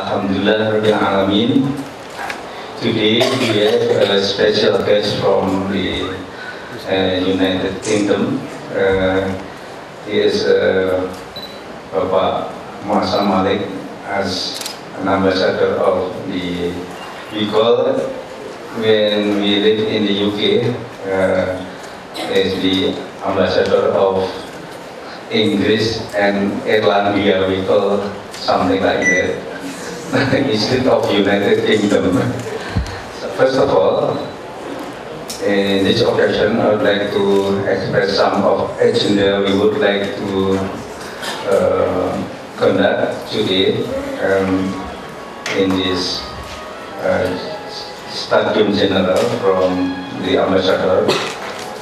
Alhamdulillah Rabbil Alamin. Today we have a special guest from the United Kingdom. He is Bapak Moazzam Malik as an ambassador of the, we call it, when we live in the UK, is the ambassador of English and Irlandia, we call something like that, instead of United Kingdom. So first of all, in this occasion, I would like to express some of agenda we would like to conduct today in this Stadium General from the Ambassador.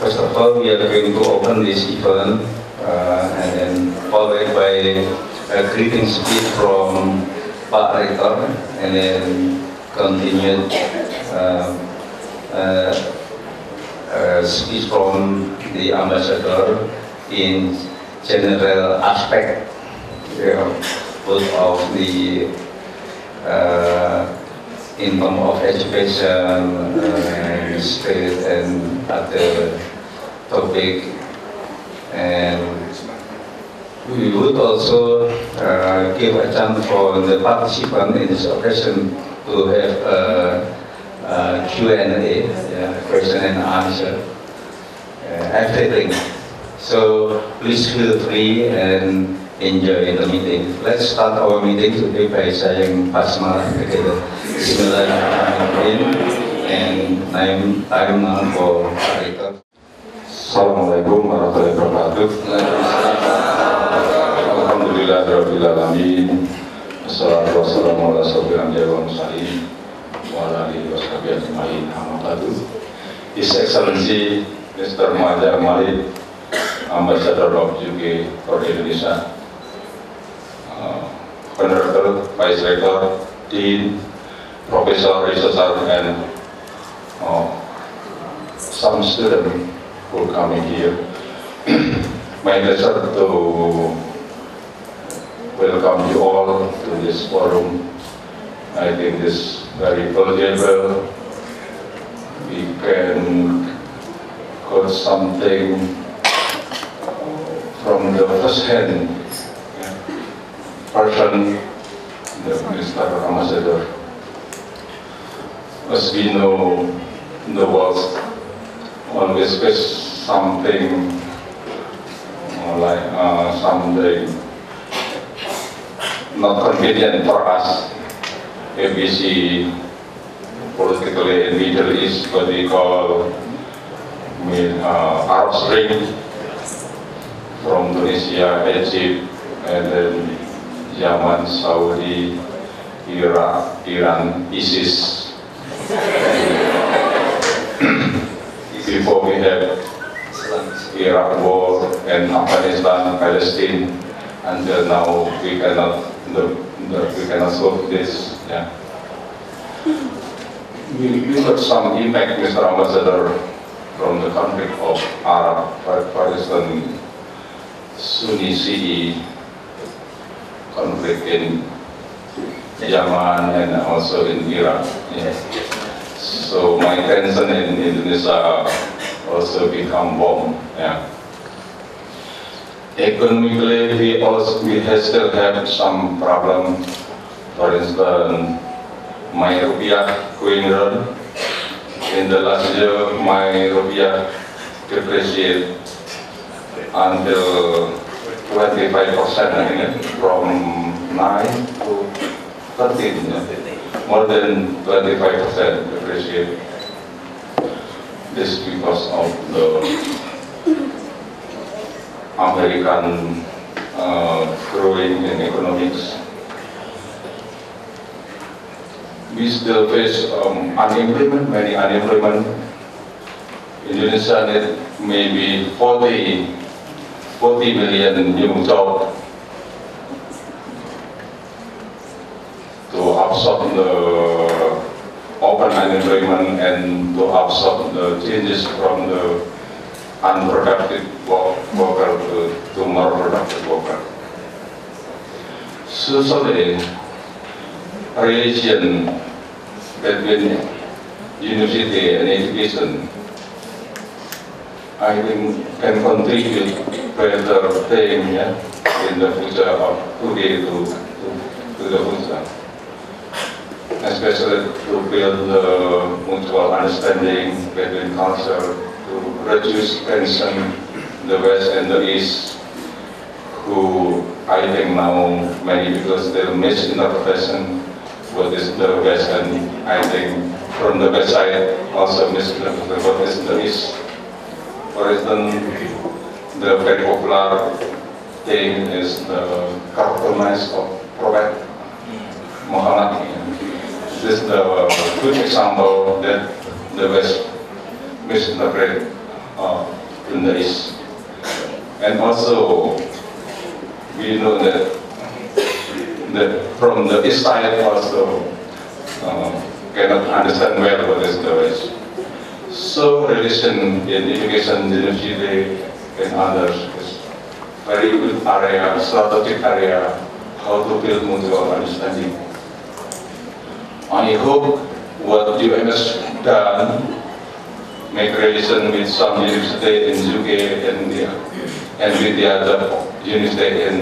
First of all, we are going to open this event and then followed by a greeting speech from Pak Rektor, and then continued speech from the Ambassador in general aspect, both of the in terms of education, state, and other topic. And we would also give a chance for the participant in this occasion to have a Q&A, question and answer, everything. So please feel free and enjoy the meeting. Let's start our meeting today by saying basmalah together. Bismillahirrahmanirrahim. And time now for Rektor. Assalamualaikum warahmatullahi wabarakatuh. Alhamdulillahirabbil alamin. Wassalatu wassalamu ala asyrofil anbiya'i wal mursalin wa ala alihi washabihi ajmain. Amma ba'du. His Excellency Mr. Moazzam Malik, Ambassador of UK for Indonesia, Conductor, Vice Rector, Dean, Professor, Researcher, and some students who are coming here. My pleasure to welcome you all to this forum. I think this is very valuable. We can got something from the first hand person, the Mr. Ambassador. As we know, the world always face something like something not convenient for us. If we see politically in Middle East, what we call Arab Spring, from Indonesia, Egypt, and then Yemen, Saudi, Iraq, Iran, ISIS. Before we have Iraq war and Afghanistan, Palestine, until now we cannot solve this. Yeah. We got some impact, Mr. Ambassador, from the conflict of Arab, Palestine, Sunni Shi'i conflict in Yemen and also in Iraq. Yeah. So my tension in Indonesia also become warm. Yeah. Economically, we still have some problem. For instance, my rupiah going down. In the last year, my rupiah depreciated until 25%, from 9 to 13. More than 25% depreciate. This because of the American growing in economics. We still face unemployment, many unemployment. Indonesia need maybe 40 million new jobs to absorb the open unemployment and to absorb the changes from the unproductive worker to more productive worker. Socially, relation between university and education, I think can contribute better thing in the future of today to the future, especially to build the mutual understanding between culture, to reduce tension the West and the East, who I think now many people still misinterpretation what is the West, and I think from the West side also misinterpretation what is the East. For instance, the very popular thing is the cartoonize of Prophet Muhammad. This is the good example that the West misinterpret in the East. And also, we know that from the East side also cannot understand well what is the West. So relation in education, university, and others is very good area, strategic area, how to build mutual understanding. I hope what UMS done, make relation with some university in UK and with the other university in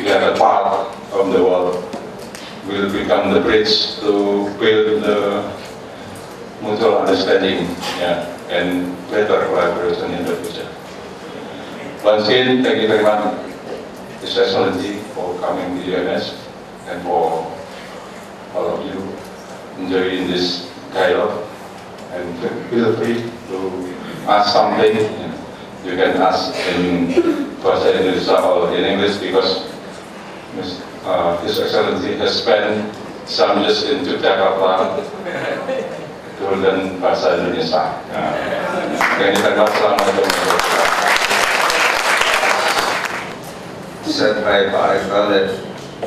the other part of the world, will become the bridge to build the mutual understanding, and better collaboration in the future. Once again, thank you very much, His Excellency, for coming to UMS and for all of you enjoying this dialogue. And feel free to ask something. You can ask in Bahasa Indonesia or in English, because His Excellency has spent some years in Surakarta to learn Bahasa Indonesia. Said by Pak Rektor that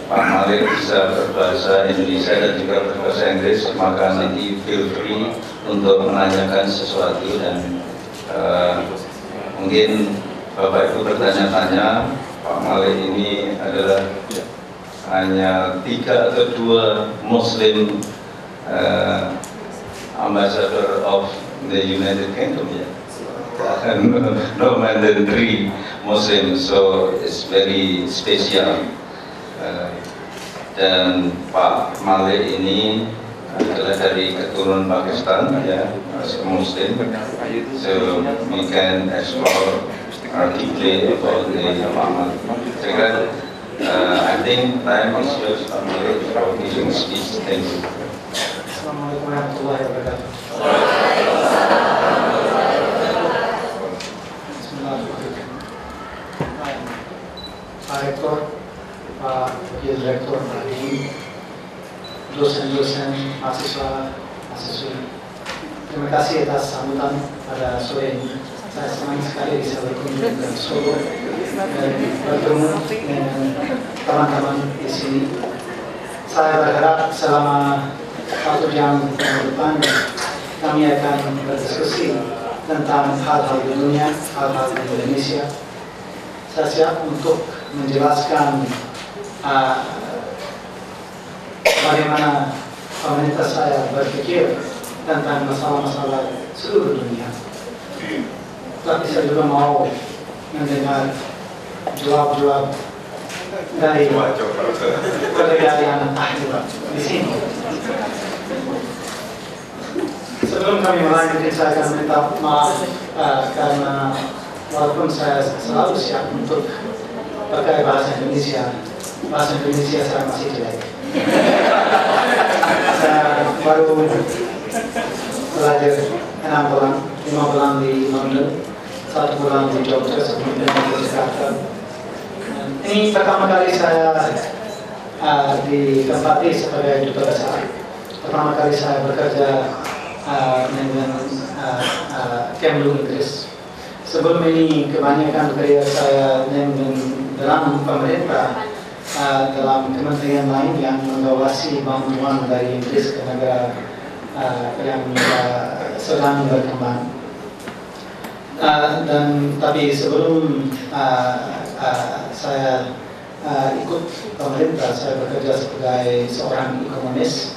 Pak Malik bisa berbahasa Indonesia dan juga berbahasa Inggris, maka nanti feel free untuk menanyakan sesuatu, dan mungkin Bapak Ibu bertanya-tanya, Pak Malik ini adalah hanya 3 atau 2 Muslim ambassador of the United Kingdom, no more than 3 Muslims, so it's very special. Dan Pak Malik ini adalah dari keturunan Pakistan, Muslim, so we can explore deeply about the Pak Malik. I think time is yours, Pak Malik, for giving speech. Thank you. Assalamualaikum warahmatullahi wabarakatuh. Bismillahirrahmanirrahim. Pak Rektor, Pak Wakil Rektor, dosen-dosen, mahasiswa-mahasiswi, terima kasih atas sambutan pada sore ini. Saya senang sekali bisa berkunjung ke Solo dan bertemu dengan teman-teman di sini. Saya berharap selama 1 jam ke depan kami akan berdiskusi tentang hal-hal di dunia, hal-hal di Indonesia. Saya siap untuk menjelaskan bagaimana komunitas saya berpikir tentang masalah-masalah seluruh dunia. Tapi saya juga mau mendengar jawab-jawab dari kolega yang ahli di sini. Sebelum kami mulai, mungkin saya akan minta maaf karena walaupun saya selalu siap untuk pakai bahasa Indonesia saya masih jelek. Saya baru belajar 6 bulan, 5 bulan di London, 1 bulan di Jogja, sebelumnya di Surakarta. Ini pertama kali saya ditempati sebagai duta besar. Pertama kali saya bekerja dengan Kemlu Inggris. Sebelum ini kebanyakan kerja saya dalam pemerintah, dalam kementerian lain yang mengawasi bantuan dari Inggris ke negara yang sedang berkembang. Tapi sebelum saya ikut pemerintah. Saya bekerja sebagai seorang ekonomis,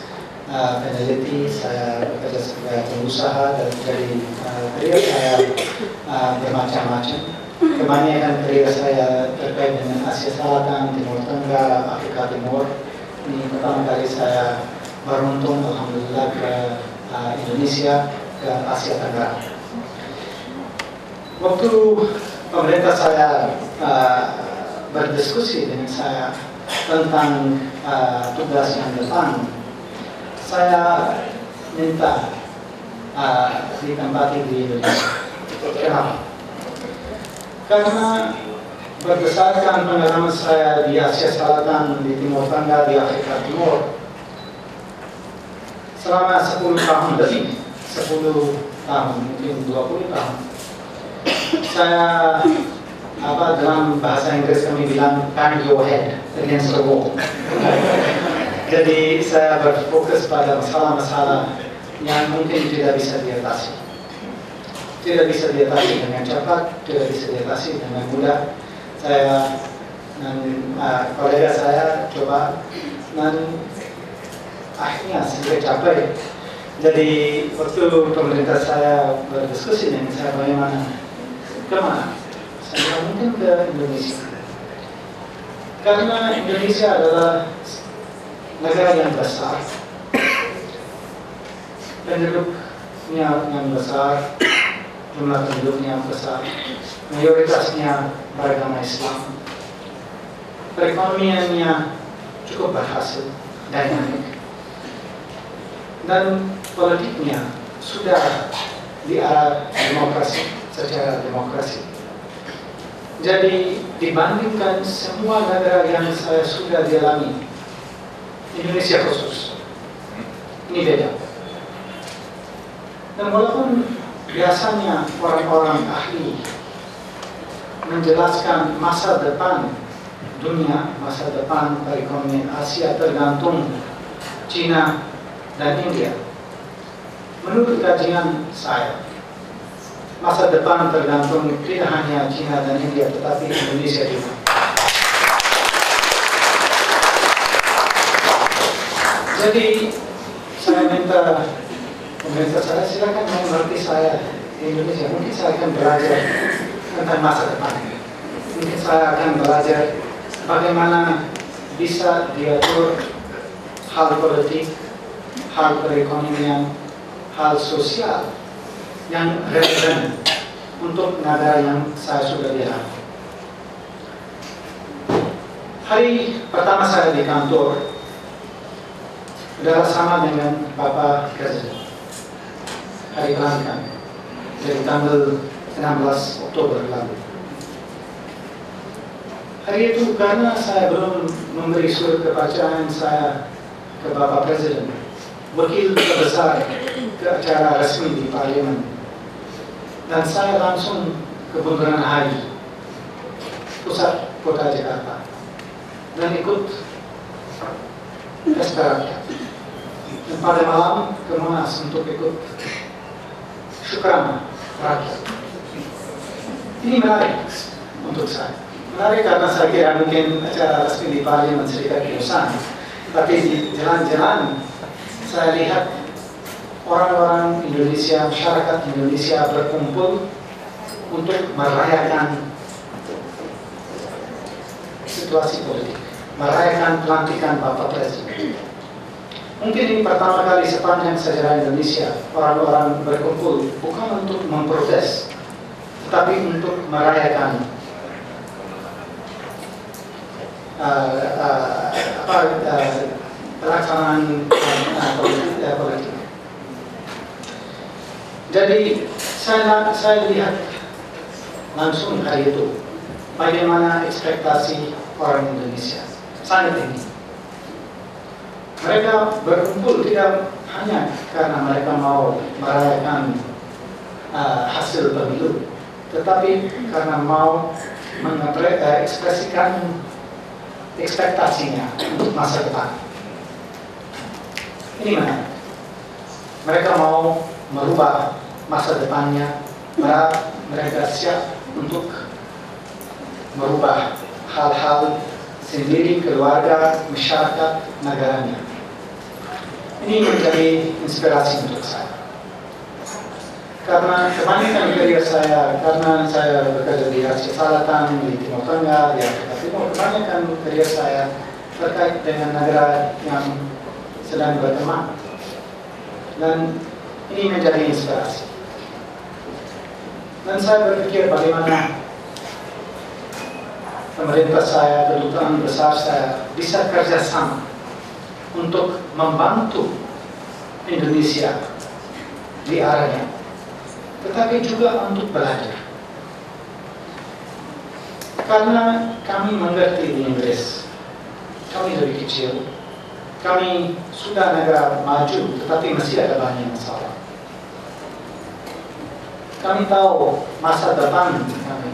peneliti, saya bekerja sebagai pengusaha, dan dari karir saya bermacam-macam. Kebanyakan karir saya terkait dengan Asia Selatan, Timur Tengah, Afrika Timur. Ini pertama kali saya beruntung, alhamdulillah, ke Indonesia, ke Asia Tenggara. Waktu pemerintah saya berdiskusi dengan saya tentang tugas yang datang, saya minta ditempati di Indonesia. Kenapa? Karena berdasarkan pengalaman saya di Asia Selatan, di Timur Tengah, di Afrika Timur, selama 10 tahun lebih, 10 tahun, mungkin 20 tahun, saya dalam bahasa Inggris kami bilang bang your head against the wall. Jadi saya berfokus pada masalah-masalah yang mungkin tidak bisa diatasi. Tidak bisa diatasi dengan cepat, tidak bisa diatasi dengan mudah. Saya dan kolega saya coba, dan akhirnya saya capai. Jadi waktu pemerintah saya berdiskusi dengan saya bagaimana, kemana? Saya mungkin ke Indonesia. Karena Indonesia adalah negara yang besar, penduduknya yang besar, jumlah penduduknya besar, mayoritasnya beragama Islam, perekonomiannya cukup berhasil, dinamis, dan politiknya sudah di arah demokrasi, secara demokrasi. Jadi dibandingkan semua negara yang saya sudah dialami, Indonesia khusus, ini beda. Dan walaupun biasanya orang-orang ahli menjelaskan masa depan dunia, masa depan perekonomian Asia tergantung Cina dan India, menurut kajian saya, masa depan tergantung tidak hanya Cina dan India, tetapi Indonesia juga. Jadi saya minta pemerintah saya, silakan mengerti saya di Indonesia. Mungkin saya akan belajar tentang masa depan. Mungkin saya akan belajar bagaimana bisa diatur hal politik, hal perekonomian, hal sosial yang relevan untuk negara yang saya sudah lihat. Hari pertama saya di kantor adalah sama dengan Bapak Presiden. Hari pelantikan dari tanggal 16 Oktober lalu. Hari itu karena saya belum memberi surat kepercayaan saya ke Bapak Presiden, wakil terbesar ke acara resmi di Parlemen, dan saya langsung ke Bundaran HI, pusat kota Jakarta, dan ikut pesta rakyat. Dan pada malam ke Monas untuk ikut syukuran rakyat. Ini menarik untuk saya. Menarik karena saya kira mungkin acara resmi di Parlemen sedikit bosan, tapi di jalan-jalan saya lihat orang-orang Indonesia, masyarakat Indonesia berkumpul untuk merayakan situasi politik, merayakan pelantikan Bapak Presiden. Mungkin ini pertama kali sepanjang sejarah Indonesia orang-orang berkumpul bukan untuk memprotes, tetapi untuk merayakan pelaksanaan politik. Jadi saya lihat langsung hari itu bagaimana ekspektasi orang Indonesia sangat tinggi. Mereka berkumpul tidak hanya karena mereka mau merayakan hasil pemilu, tetapi karena mau mengekspresikan ekspektasinya untuk masa depan. Ini mana? Mereka mau merubah masa depannya, mereka siap untuk merubah hal-hal sendiri, keluarga, masyarakat, negaranya. Ini menjadi inspirasi untuk saya. Karena kebanyakan karier saya, karena saya bekerja di Asia Selatan, di Timur Tengah, di Afrika Timur, kebanyakan karier saya terkait dengan negara yang sedang berkembang. Dan ini menjadi inspirasi. Dan saya berpikir bagaimana pemerintah saya, kedutaan besar saya bisa kerjasama untuk membantu Indonesia di arahnya, tetapi juga untuk belajar. Karena kami mengerti di Inggris, kami dari kecil, kami sudah negara maju, tetapi masih ada banyak masalah. Kami tahu masa depan kami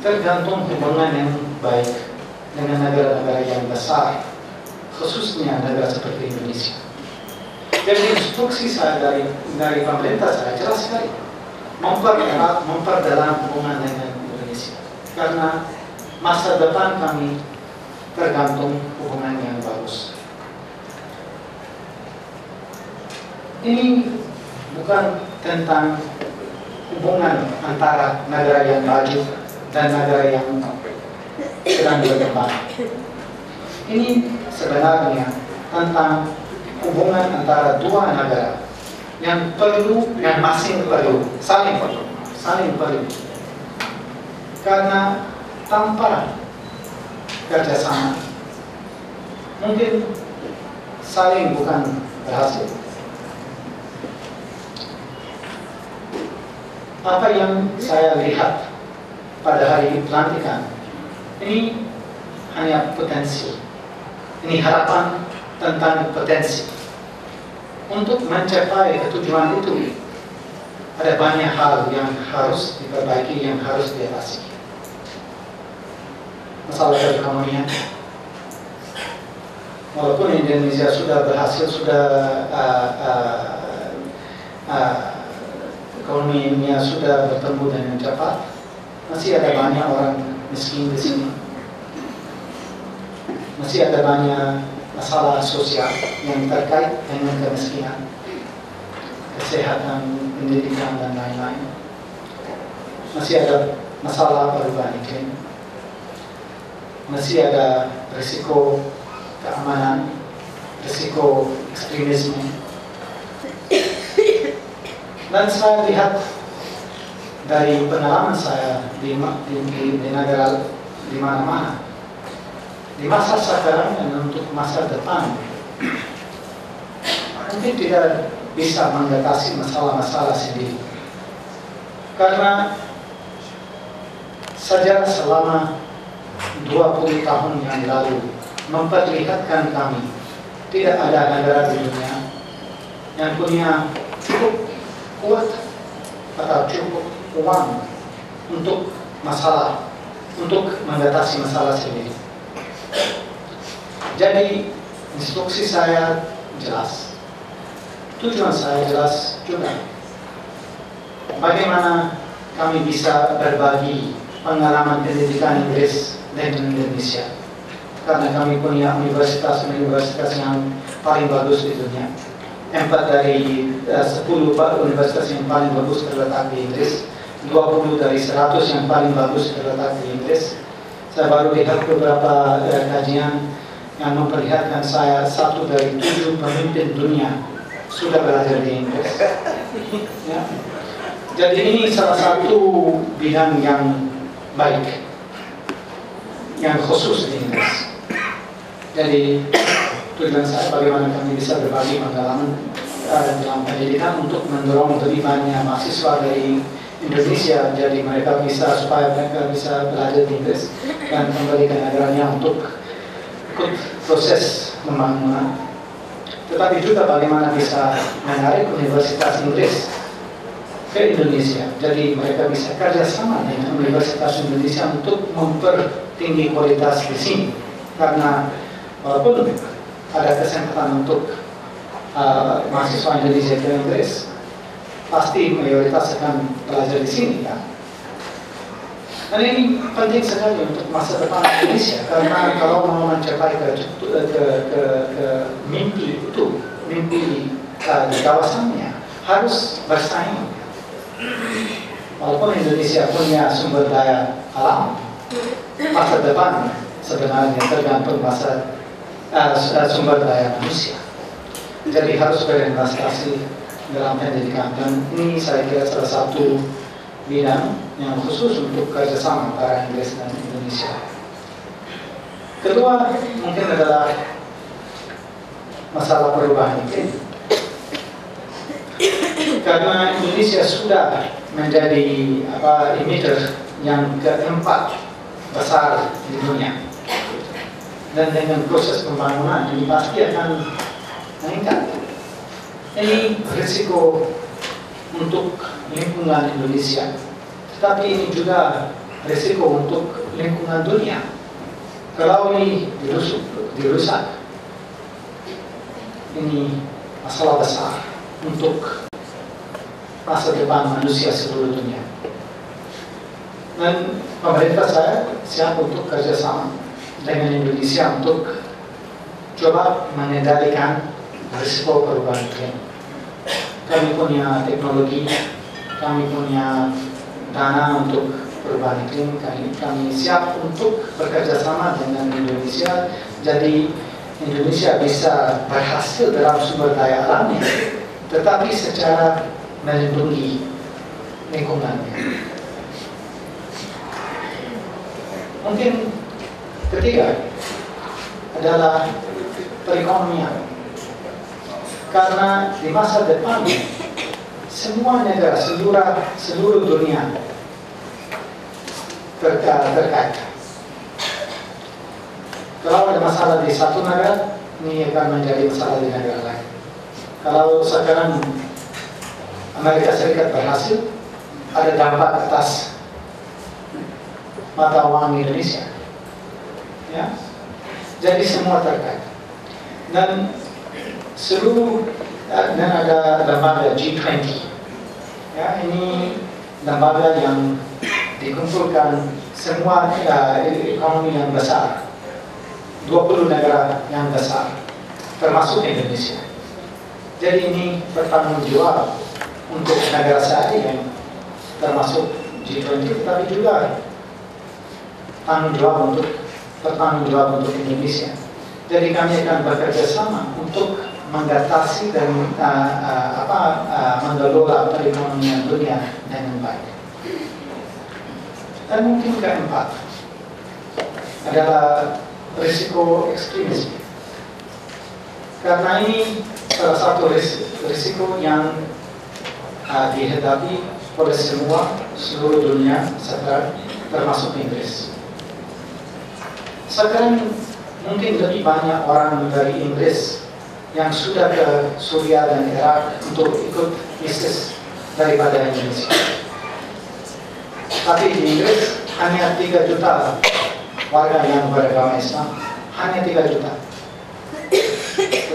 tergantung hubungan yang baik dengan negara-negara yang besar, khususnya negara seperti Indonesia. Jadi instruksi saya dari pemerintah saya jelas sekali, mempererat, memperdalam hubungan dengan Indonesia. Karena masa depan kami tergantung hubungan yang bagus. Ini bukan tentang hubungan antara negara yang maju dan negara yang sedang berkembang. Ini sebenarnya tentang hubungan antara dua negara yang perlu, yang masing perlu, saling perlu. Karena tanpa kerjasama, mungkin saling bukan berhasil. Apa yang saya lihat pada hari pelantikan ini hanya potensi. Ini harapan tentang potensi. Untuk mencapai tujuan itu, ada banyak hal yang harus diperbaiki, yang harus diatasi. Masalah perekonomian, walaupun Indonesia sudah berhasil, ekonominya sudah bertumbuh dengan cepat, masih ada banyak orang miskin di sini. Masih ada banyak masalah sosial yang terkait dengan kemiskinan, kesehatan, pendidikan, dan lain-lain. Masih ada masalah perubahan iklim. Masih ada risiko keamanan, risiko ekstremisme. Dan saya lihat dari pengalaman saya di negara di mana-mana, di masa sekarang dan untuk masa depan, mungkin tidak bisa mengatasi masalah-masalah sendiri. Karena sejarah selama 20 tahun yang lalu memperlihatkan kami tidak ada negara di dunia yang punya cukup kuat atau cukup uang untuk mengatasi masalah sendiri. Jadi instruksi saya jelas, tujuan saya jelas juga. Bagaimana kami bisa berbagi pengalaman pendidikan Inggris dengan Indonesia, karena kami punya universitas yang paling bagus di dunia. 4 dari 10 universitas yang paling bagus terletak di Inggris, 20 dari 100 yang paling bagus terletak di Inggris. Saya baru lihat beberapa kajian yang memperlihatkan saya 1 dari 7 pemimpin dunia sudah belajar di Inggris. Ya. Jadi ini salah satu bidang yang baik, yang khusus di Inggris. Jadi tujuan saya bagaimana kami bisa berbagi pengalaman dalam pendidikan untuk mendorong lebih banyak mahasiswa dari Indonesia, jadi supaya mereka bisa belajar di Inggris dan kembali ke negaranya untuk ikut proses pembangunan. Tetapi juga bagaimana bisa menarik Universitas Inggris ke Indonesia, jadi mereka bisa kerjasama dengan Universitas Indonesia untuk mempertinggi kualitas di sini. Karena walaupun ada kesempatan untuk mahasiswa Indonesia ke Inggris, pasti mayoritas akan belajar di sini, ya. Dan ini penting sekali untuk masa depan Indonesia, karena kalau mau mencapai ke mimpi itu, mimpi di kawasannya harus bersaing. Walaupun Indonesia punya sumber daya alam, masa depan sebenarnya tergantung sumber daya manusia. Jadi harus berinvestasi dalam pendidikan, dan ini saya kira salah satu bidang yang khusus untuk kerjasama antara Inggris dan Indonesia. Kedua mungkin adalah masalah perubahan iklim. Karena Indonesia sudah menjadi emitter yang keempat besar di dunia, dan dengan proses pembangunan ini pasti akan meningkat. Ini risiko untuk lingkungan Indonesia, tetapi ini juga risiko untuk lingkungan dunia. Kalau ini dirusak, ini masalah besar untuk masa depan manusia seluruh dunia. Dan pemerintah saya siap untuk kerjasama dengan Indonesia untuk coba mengendalikan risiko perubahan iklim. Kami punya teknologi, kami punya dana untuk perubahan iklim, kami siap untuk bekerja sama dengan Indonesia. Jadi Indonesia bisa berhasil dalam sumber daya alamnya, tetapi secara melindungi lingkungannya. Mungkin ketiga adalah perekonomian. Karena di masa depan semua negara, seluruh dunia terkait. Kalau ada masalah di satu negara, ini akan menjadi masalah di negara lain. Kalau sekarang Amerika Serikat berhasil, ada dampak atas mata uang Indonesia. Ya, jadi semua terkait. Dan ada lembaga G20. Ya, ini lembaga yang dikumpulkan semua ekonomi yang besar, 20 negara yang besar, termasuk Indonesia. Jadi ini bertanggung jawab untuk negara saya yang termasuk G20, tetapi juga bertanggung jawab untuk Indonesia. Jadi kami akan bekerja sama untuk mengatasi dan mengelola perekonomian dunia dengan baik. Dan mungkin keempat adalah risiko ekstremisme. Karena ini salah satu risiko yang dihadapi oleh seluruh dunia sekarang, termasuk Inggris. Sekarang mungkin lebih banyak orang dari Inggris yang sudah ke Suriah dan Irak untuk ikut ISIS daripada Indonesia. Tapi di Inggris hanya 3 juta warga yang beragama Islam, hanya 3 juta.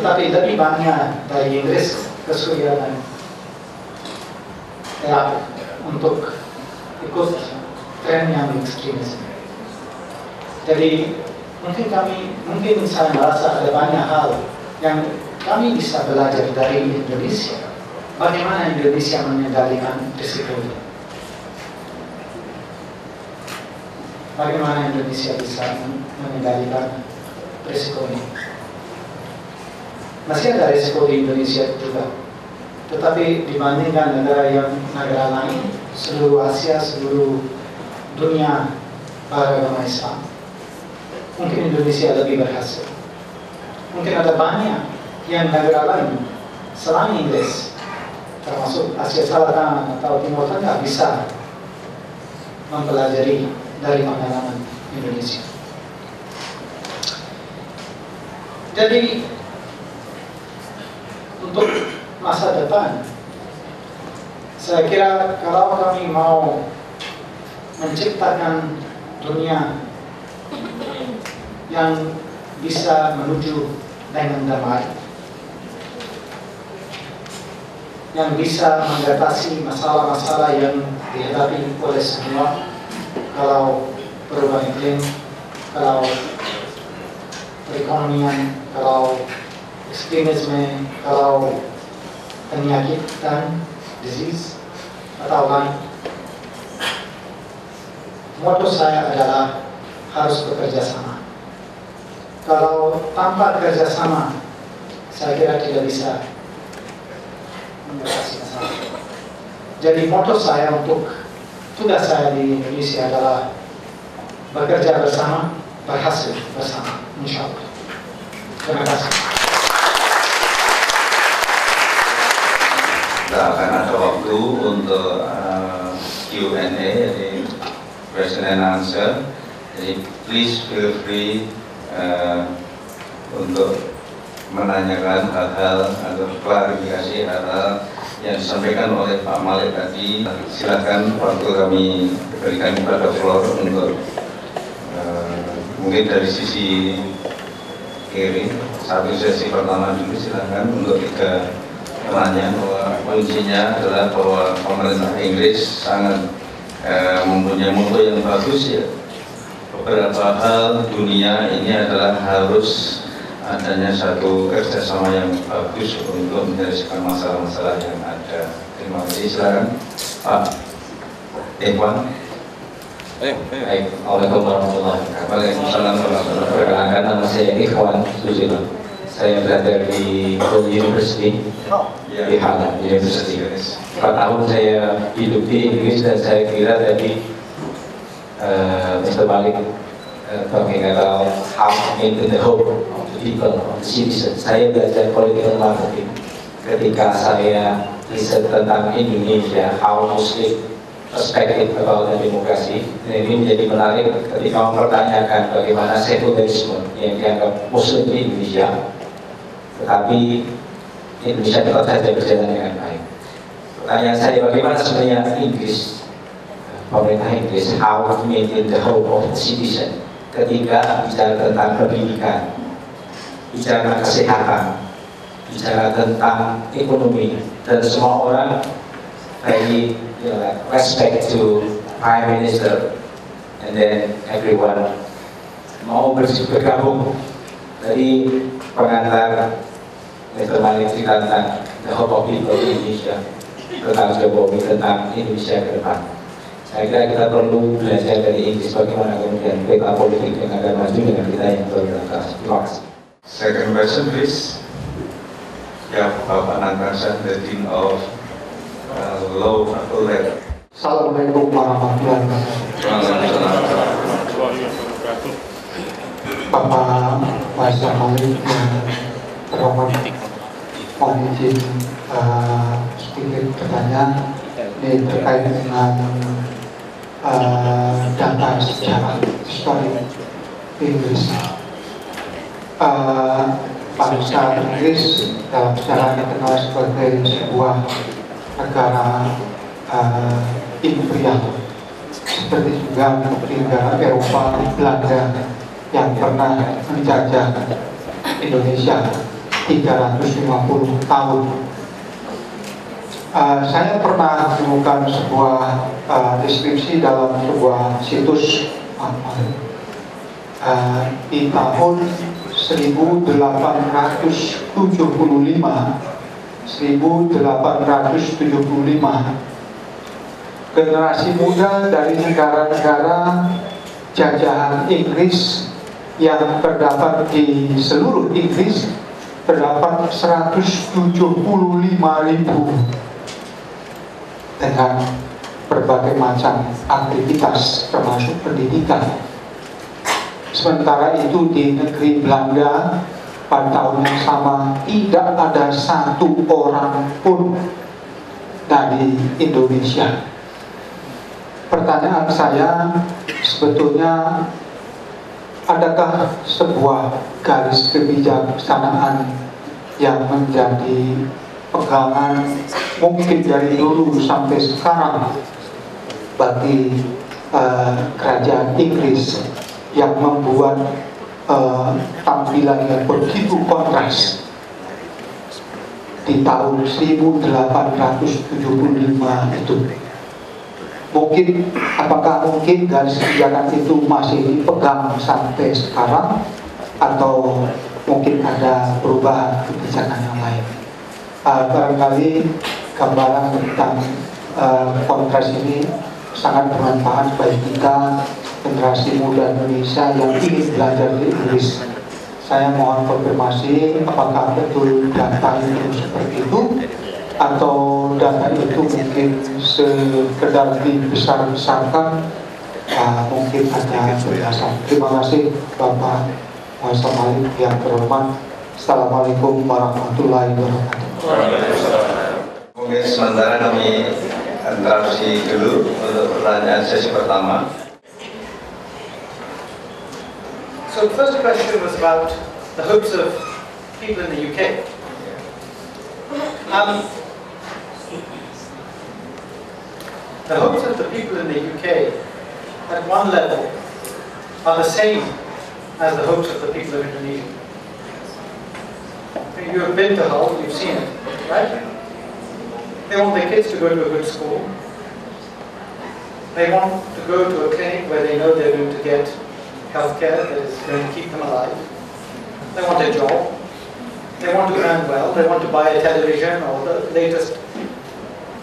Tetapi lebih banyak dari Inggris ke Suriah dan Irak untuk ikut tren yang ekstremis. Jadi mungkin saya merasa ada banyak hal yang kami bisa belajar dari Indonesia. Bagaimana Indonesia mengendalikan risiko ini? Bagaimana Indonesia bisa mengendalikan risiko ini? Masih ada risiko di Indonesia juga, tetapi dibandingkan negara lain, seluruh Asia, seluruh dunia beragama Islam, mungkin Indonesia lebih berhasil. Mungkin ada banyak yang negara lain selain Inggris, termasuk Asia Selatan atau Timur Tengah, bisa mempelajari dari pengalaman Indonesia. Jadi untuk masa depan, saya kira kalau kami mau menciptakan dunia yang bisa menuju dengan damai, yang bisa mengatasi masalah-masalah yang dihadapi oleh semua kalau perubahan iklim, kalau perekonomian, kalau ekstremisme, kalau penyakit dan disease atau lain. Moto saya adalah harus bekerja sama. Kalau tanpa kerjasama, saya kira tidak bisa mengatasi masalah. Jadi moto saya untuk tugas saya di Indonesia adalah bekerja bersama, berhasil bersama, insya Allah. Terima kasih. Kita akan ada waktu untuk Q&A, jadi question and answer. Jadi please feel free untuk menanyakan hal-hal atau klarifikasi hal-hal yang disampaikan oleh Pak Malik tadi. Silakan waktu kami berikan kepada floor untuk mungkin dari sisi kiri, satu sesi pertama dulu silakan untuk 3 penanya. Kuncinya adalah bahwa pemerintah Inggris sangat mempunyai moto yang bagus ya. Beberapa hal dunia ini adalah harus adanya satu kerjasama yang bagus untuk menyelesaikan masalah-masalah yang ada. Terima kasih. Silakan Pak Ikhwan. Assalamualaikum warahmatullahi wabarakatuh. Waalaikumsalam warahmatullahi wabarakatuh. Perkenalkan, nama saya Ikhwan Susilo. Saya belajar di Universitas di Halle Universitas. 4 tahun saya hidup di Inggris dan saya kira tadi Mr. Malik talking about how to maintain the hope of the people, of the citizens. Saya belajar political marketing ketika saya riset tentang Indonesia, how Muslim perspektif about demokrasi. Dan ini menjadi menarik ketika mempertanyakan bagaimana sekularisme yang dianggap Muslim di Indonesia, tetapi Indonesia tetap saja berjalan dengan baik. Pertanyaan saya, bagaimana sebenarnya Inggris, pemerintah Inggris, how to maintain the hope of the citizen ketika bicara tentang pendidikan, bicara kesehatan, bicara tentang ekonomi, dan semua orang very respect to Prime Minister, and then everyone mau bergabung. Dari pengantar Mr. Malik cerita tentang the hope of people di Indonesia, tentang Jokowi, tentang Indonesia ke depan. Saya kira kita perlu belajar dari Inggris bagaimana kemudian peta politik yang akan maju dengan kita yang berbeda. Terima kasih. Second question please. Ya, Bapak Natasha, the Dean of Law Faculty. Assalamualaikum warahmatullahi wabarakatuh. Bapak Moazzam Malik yang terhormat, mohon izin sedikit pertanyaan ini terkait dengan data sejarah histori Inggris. Bangsa Inggris dalam sejarah dikenal sebagai sebuah negara imperial, seperti juga negara Eropa Belanda yang pernah menjajah Indonesia 350 tahun. Saya pernah menemukan sebuah deskripsi dalam sebuah situs di tahun 1875 generasi muda dari negara-negara jajahan Inggris yang terdapat di seluruh Inggris terdapat 175.000 dengan berbagai macam aktivitas termasuk pendidikan. Sementara itu di negeri Belanda pada tahun yang sama tidak ada satu orang pun dari Indonesia. Pertanyaan saya sebetulnya, adakah sebuah garis kebijaksanaan yang menjadi pegangan mungkin dari dulu sampai sekarang bagi kerajaan Inggris yang membuat tampilan yang begitu kontras di tahun 1875 itu? Mungkin, apakah mungkin garis kebijakan itu masih dipegang sampai sekarang, atau mungkin ada perubahan kebijakan yang lain? Barangkali gambaran tentang kongres ini sangat bermanfaat bagi kita, generasi muda Indonesia yang ingin belajar di Inggris. Saya mohon konfirmasi apakah betul data itu seperti itu, atau data itu mungkin sekedar dibesar-besarkan, mungkin ada berdasar. Terima kasih Bapak Moazzam Malik yang terhormat. Assalamualaikum warahmatullahi wabarakatuh. Mungkin sementara kami interaksi dulu untuk pertanyaan sesi pertama. So the first question was about the hopes of people in the UK. The hopes of the people in the UK at one level are the same as the hopes of the people of Indonesia. You have been to Hull, you've seen it, right? They want their kids to go to a good school. They want to go to a clinic where they know they're going to get healthcare that is going to keep them alive. They want a job. They want to earn well. They want to buy a television or the latest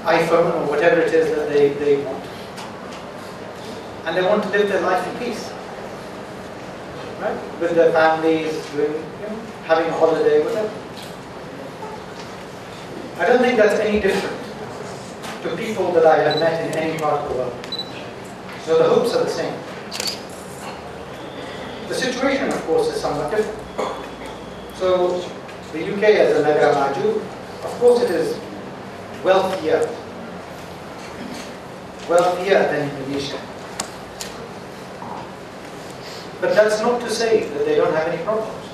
iPhone or whatever it is that they want. And they want to live their life in peace, right? With their families, having a holiday, whatever. I don't think that's any different to people that I have met in any part of the world. So the hopes are the same. The situation, of course, is somewhat different. So the UK as a negara maju, of course it is wealthier than Indonesia. But that's not to say that they don't have any problems.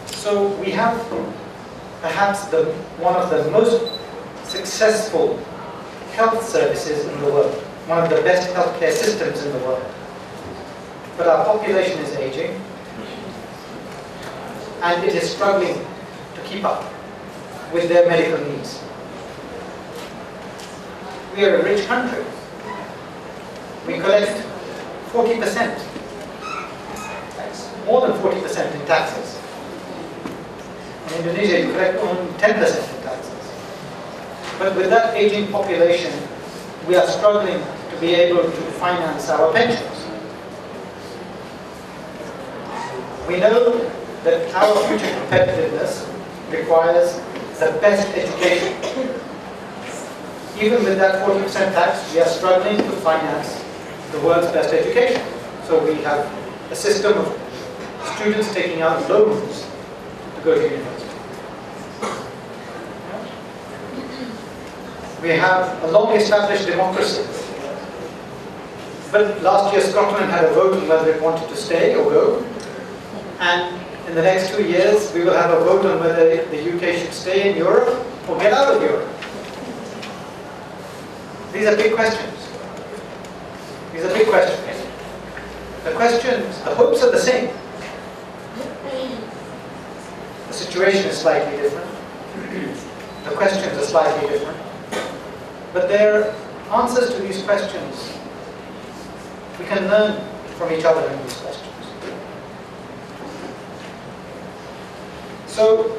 So we have perhaps one of the most successful health services in the world, one of the best healthcare systems in the world. But our population is aging, and it is struggling to keep up with their medical needs. We are a rich country. We collect 40%, more than 40% in taxes. In Indonesia, you collect only 10% in taxes. But with that aging population, we are struggling to be able to finance our pensions. We know that our future competitiveness requires the best education. Even with that 40% tax, we are struggling to finance the world's best education. So we have a system of students taking out loans to go to university. We have a long-established democracy. But last year Scotland had a vote on whether it wanted to stay or go. And in the next 2 years, we will have a vote on whether the UK should stay in Europe or get out of Europe. These are big questions. These are big questions. The questions, the hopes are the same. The situation is slightly different. The questions are slightly different. But their answers to these questions, we can learn from each other in these questions. So,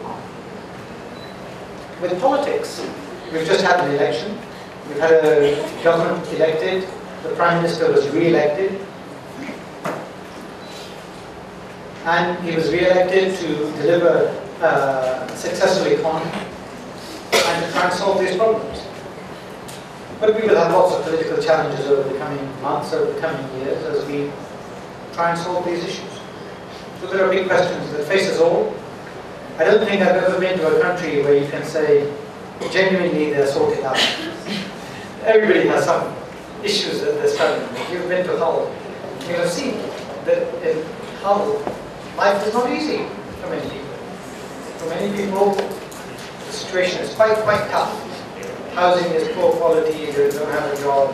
with politics, we've just had an election. We've had a government elected. The Prime Minister was re-elected. And he was re-elected to deliver a successful economy and to try and solve these problems. But we will have lots of political challenges over the coming months, over the coming years, as we try and solve these issues. So there are big questions that face us all. I don't think I've ever been to a country where you can say, genuinely they're sorted out. Everybody has some issues that they're struggling with. You've been to Hull. You have seen that in Hull, life is not easy for many people. For many people, the situation is quite tough. Housing is poor quality, they don't have a job,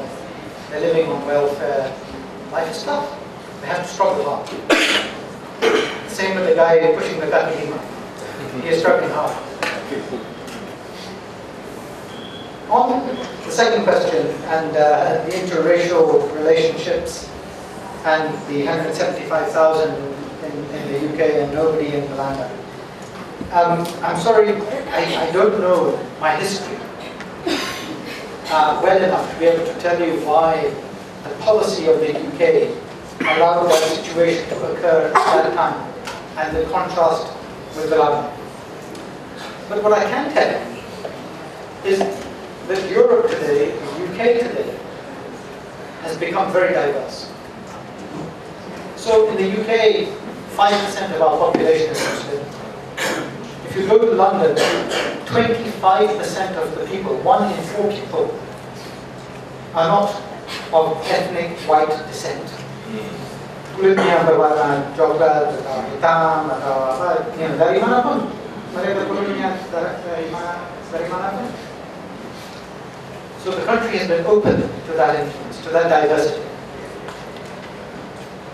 they're living on welfare. Life is tough. They have to struggle hard. Same with the guy pushing the kaki lima. He is struggling hard. On the second question and the interracial relationships and the 175,000 in the UK and nobody in Malanga. I'm sorry, I don't know my history well enough to be able to tell you why the policy of the UK allowed that situation to occur at that time and the contrast with Malanga. But what I can tell you is that Europe today, the UK today, has become very diverse. So in the UK, 5% of our population is Muslim. If you go to London, 25% of the people, 1 in 4 people, are not of ethnic white descent. Kulitnya berwarna coklat atau hitam atau apa, dari mana pun mereka kulitnya dari mana pun. So the country has been open to that influence, to that diversity.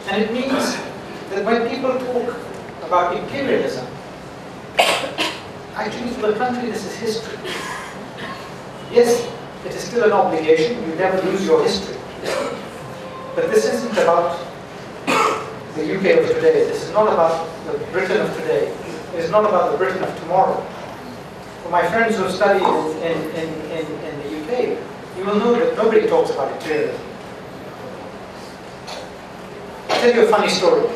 And it means that when people talk about imperialism, actually for the country this is history. Yes, it is still an obligation, you never lose your history. But this isn't about the UK of today, this is not about the Britain of today, it is not about the Britain of tomorrow. For my friends who study in the UK, you will know that nobody talks about imperialism. I'll tell you a funny story.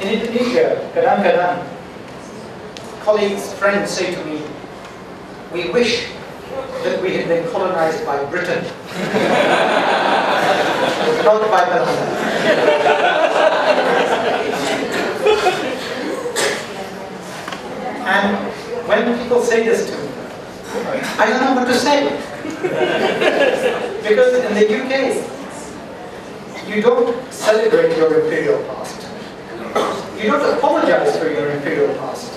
In Indonesia, kadang-kadang, colleagues, friends say to me, we wish that we had been colonized by Britain, not by Malanga. And when people say this to me, I don't know what to say. Because in the UK, you don't celebrate your imperial past. You don't apologize for your imperial past.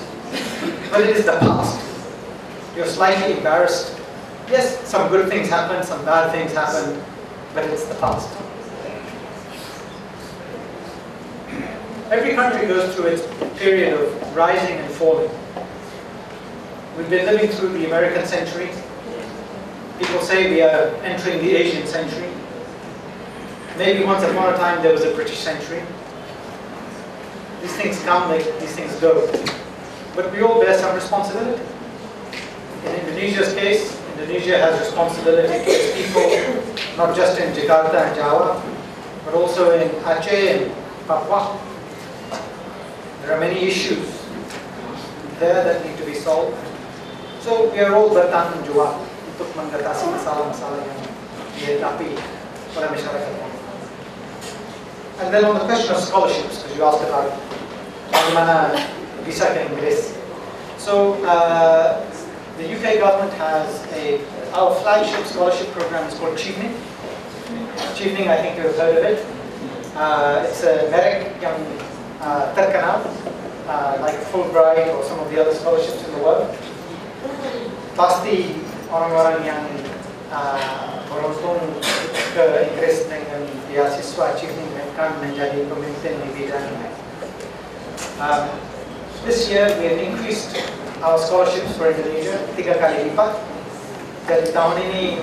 But it is the past. You're slightly embarrassed. Yes, some good things happen, some bad things happen, but it's the past. Every country goes through its period of rising and falling. We've been living through the American century. People say we are entering the Asian century. Maybe once upon a time there was a British century. These things come, these things go. But we all bear some responsibility. In Indonesia's case, Indonesia has responsibility to its people, not just in Jakarta and Java, but also in Aceh and Papua. There are many issues there that need to be solved. So we are all bertanggung jawab untuk mengatasi masalah-masalah yang dihadapi oleh masyarakat. And then on the question of scholarships, because you asked about bagaimana visa ke Inggris. So the UK government has our flagship scholarship program is called JUNI. JUNI, I think you've heard of it. It's a merek yang terkenal, like Fulbright or some of the other scholarships in the world. Pasti orang-orang yang beruntung ke Inggris dengan beasiswa JUNI akan menjadi pemimpin di bidang ini. This year we have increased our scholarships for Indonesia 3 kali lipat. Dari tahun ini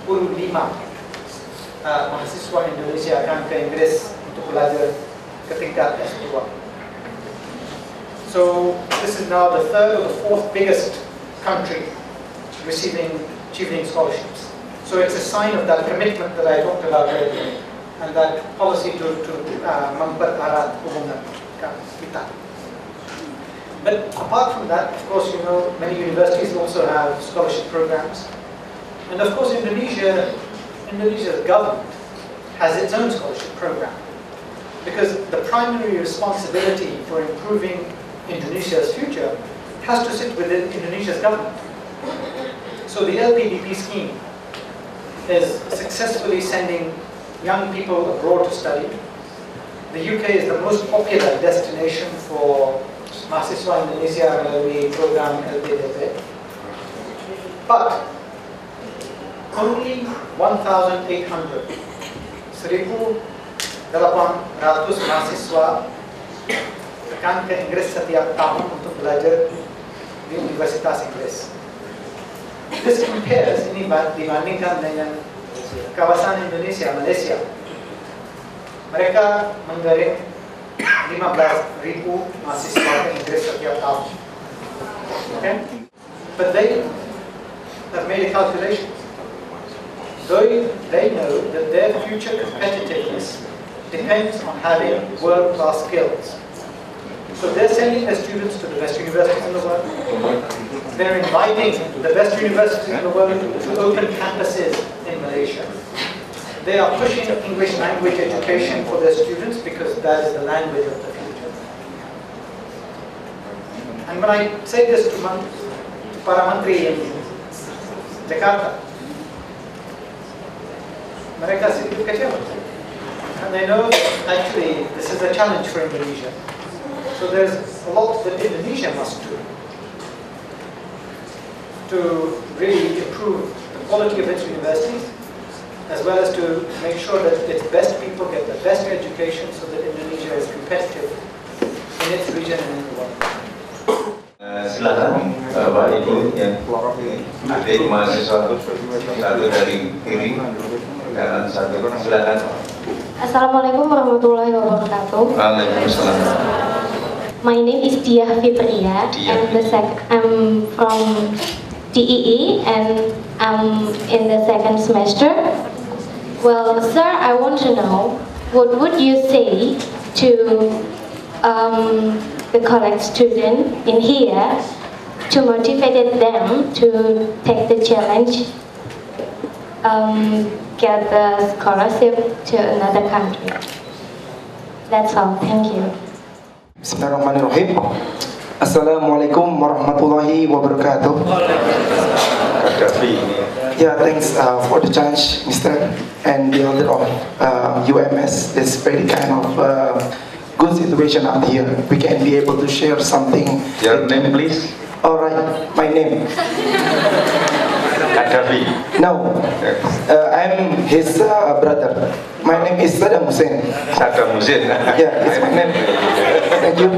85 mahasiswa Indonesia akan ke Inggris untuk belajar ke tingkat S2. So this is now the 3rd or the 4th biggest country receiving scholarships. So it's a sign of that commitment that I talked about earlier, and that policy to mempererat hubungan kita. But apart from that, of course, you know, many universities also have scholarship programs, and of course, Indonesia's government has its own scholarship program, because the primary responsibility for improving Indonesia's future has to sit within Indonesia's government. So the LPDP scheme is successfully sending young people abroad to study. The UK is the most popular destination for mahasiswa Indonesia melalui program LPDP. But only 1,800 mahasiswa akan ke Inggris setiap tahun untuk belajar di Universitas Inggris. This compares, ini dibandingkan dengan kawasan Indonesia, Malaysia. Mereka menggaring 15,000 mahasiswa Inggris setiap tahun. Okay? But they have made a calculation. They know that their future competitiveness depends on having world-class skills. So they're sending their students to the best universities in the world. They're inviting the best universities in the world to open campuses in Malaysia. They are pushing English language education for their students because that is the language of the future. And when I say this to para menteri in Jakarta, mereka sedikit kecewa. And they know that actually this is a challenge for Indonesia. So there's a lot that Indonesia must do to really improve the quality of its universities, as well as to make sure that its best people get the best education so that Indonesia is competitive in its region and in the world. Silakan Bapak Ibu yang adik mahasiswa satu dari kiri kanan satu, silakan. Assalamualaikum warahmatullahi wabarakatuh. Waalaikumsalam. My name is Diah Fitria, and I'm from DEE, and I'm in the second semester. Well, sir, I want to know, what would you say to the college student in here to motivate them to take the challenge, get the scholarship to another country? That's all. Thank you. Bismillahirrahmanirrahim. Assalamualaikum warahmatullahi wabarakatuh. Yeah, thanks for the challenge, Mr. and the other of UMS. It's very kind of good situation out here. We can be able to share something. Your name, please. All right, my name. Kadafi. No, I'm his brother. My name is Saddam Hussein. Saddam Hussein. Yeah, it's my name. Thank you.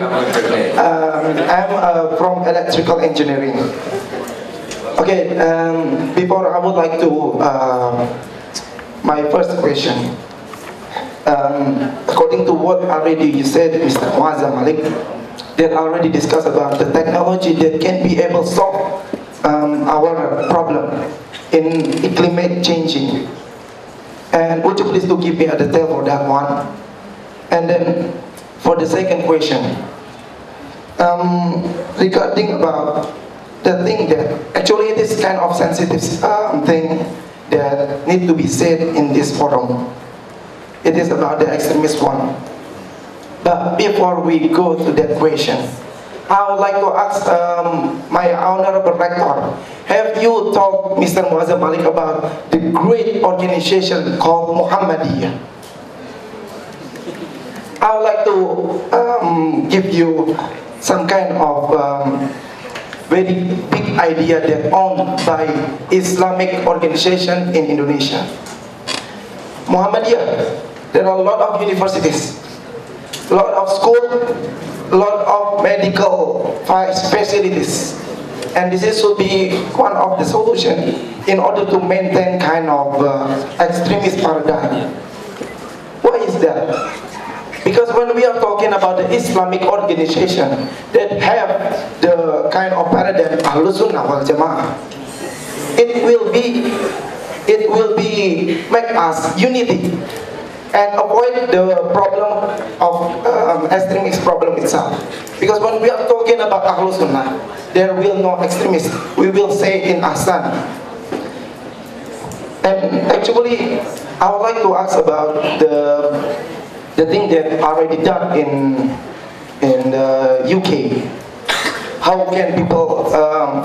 I'm from electrical engineering. Okay, before I would like to, my first question. According to what already you said, Mr. Moazzam Malik, they already discussed about the technology that can be able to solve our problem in climate changing. And would you please to give me a detail for that one? And then for the second question, regarding about the thing that actually it is kind of sensitive thing that need to be said in this forum. It is about the extremist one. But before we go to that question, I would like to ask my honorable rector, have you told Mr. Moazzam Malik about the great organization called Muhammadiyah? I would like to give you some kind of very big idea that owned by Islamic organization in Indonesia. Muhammadiyah, there are a lot of universities, a lot of schools, a lot of medical facilities, and this should be one of the solutions in order to maintain kind of extremist paradigm. Why is that? Because when we are talking about the Islamic organization that have the kind of paradigm Ahlus Sunnah wal Jamaah, it will be make us unity and avoid the problem of extremist problem itself. Because when we are talking about Ahlus Sunnah, there will no extremist. We will say in Ahsan. And actually, I would like to ask about the thing that already done in the UK. How can people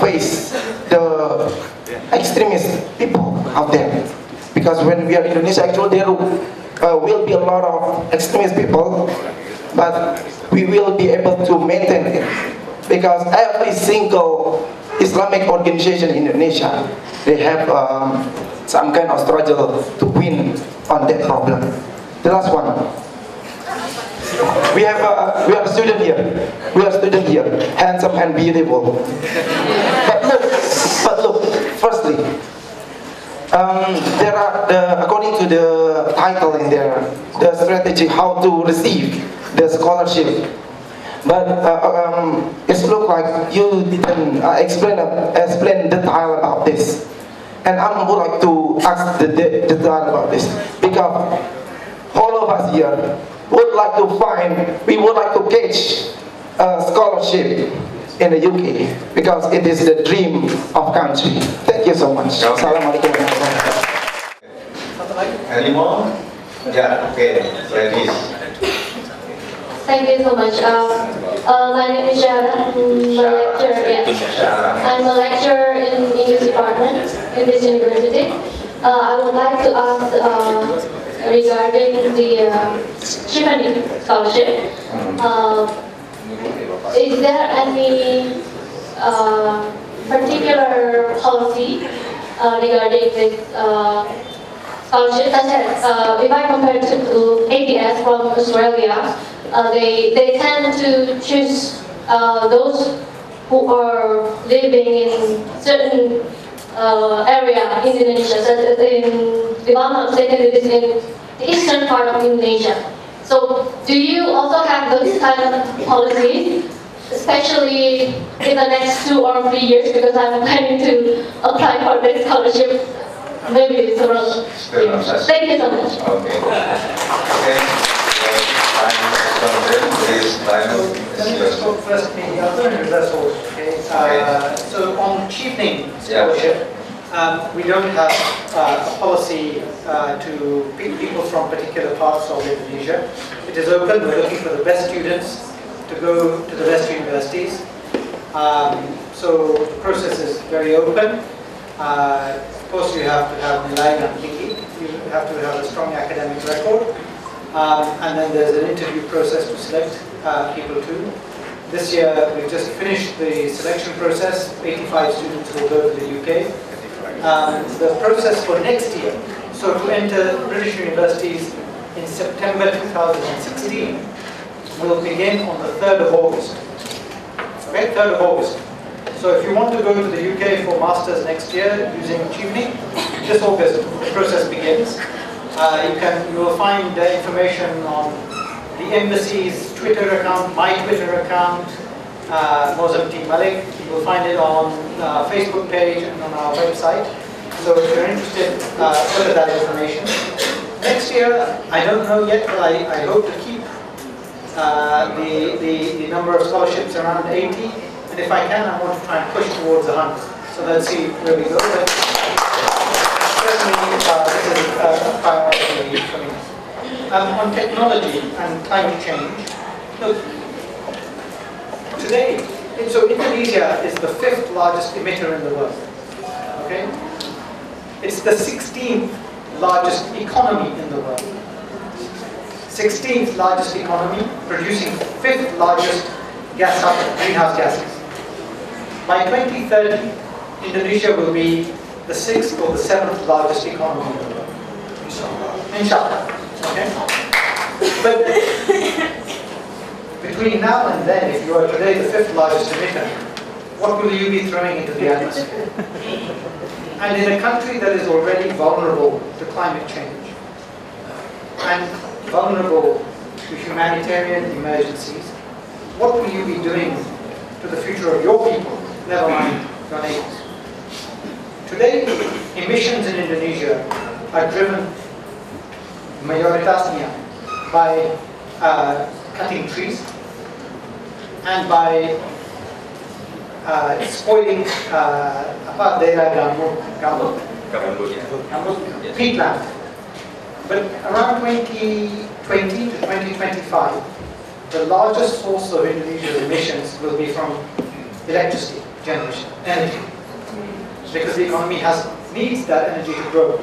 face the extremist people out there? Because when we are in Indonesia, actually there will be a lot of extremist people, but we will be able to maintain it. Because every single Islamic organization in Indonesia, they have some kind of struggle to win on that problem. The last one. We have a student here. We have a student here, handsome and beautiful. But look, Firstly, there are, according to the title in there, the strategy how to receive the scholarship. But it looks like you didn't explain detail about this. And I would like to ask the detail about this, because all of us here would like to we would like to catch a scholarship in the UK, because it is the dream of country. Thank you so much. Assalamualaikum warahmatullahi wabarakatuh. Any more? Yeah, okay, ladies. Thank you so much. My name is Shara. I'm a lecturer in English department in this university. I would like to ask regarding the JUNI scholarship. Is there any particular policy regarding this scholarship? Such as if I compare to ABS from Australia, they tend to choose those who are living in certain area in Indonesia, such as if I'm not mistaken, it is in the eastern part of Indonesia. So, do you also have those kind of policies, especially in the next 2 or 3 years? Because I'm planning to apply for this scholarship. Maybe it's around. Thank you so much. Okay. Let me just talk first maybe other resources. Okay. So on cheapening scholarship, we don't have a policy to pick people from particular parts of Indonesia. It is open. We're looking for the best students to go to the best universities. So the process is very open. Of course, you have to have nilai yang tinggi. You have to have a strong academic record. And then there's an interview process to select people too. This year, we've just finished the selection process. 85 students will go to the UK. The process for next year, so to enter British universities in September 2016, will begin on the 3rd of August. Okay, 3rd of August. So if you want to go to the UK for masters next year using JUNI, this August the process begins. You will find information on the embassy's Twitter account, my Twitter account, Moazzam Malik. You will find it on Facebook page and on our website. So if you're interested, look at that information. Next year, I don't know yet, but I hope to keep the number of scholarships around 80. And if I can, I want to try and push towards 100. So let's see where we go. But certainly, this is a priority for me. On technology and climate change, look, today, so Indonesia is the 5th largest emitter in the world. Okay, it's the 16th largest economy in the world. 16th largest economy, producing 5th largest greenhouse gases. By 2030, Indonesia will be the 6th or the 7th largest economy in the world. Inshallah. Okay? But between now and then, if you are today the 5th largest emitter, what will you be throwing into the atmosphere? And in a country that is already vulnerable to climate change and vulnerable to humanitarian emergencies, what will you be doing to the future of your people, never mind your neighbors? Today, emissions in Indonesia are driven mayoritasnya by cutting trees and by spoiling daerah gambut, peatland. But around 2020 to 2025, the largest source of Indonesia's emissions will be from electricity generation, energy, because the economy needs that energy to grow.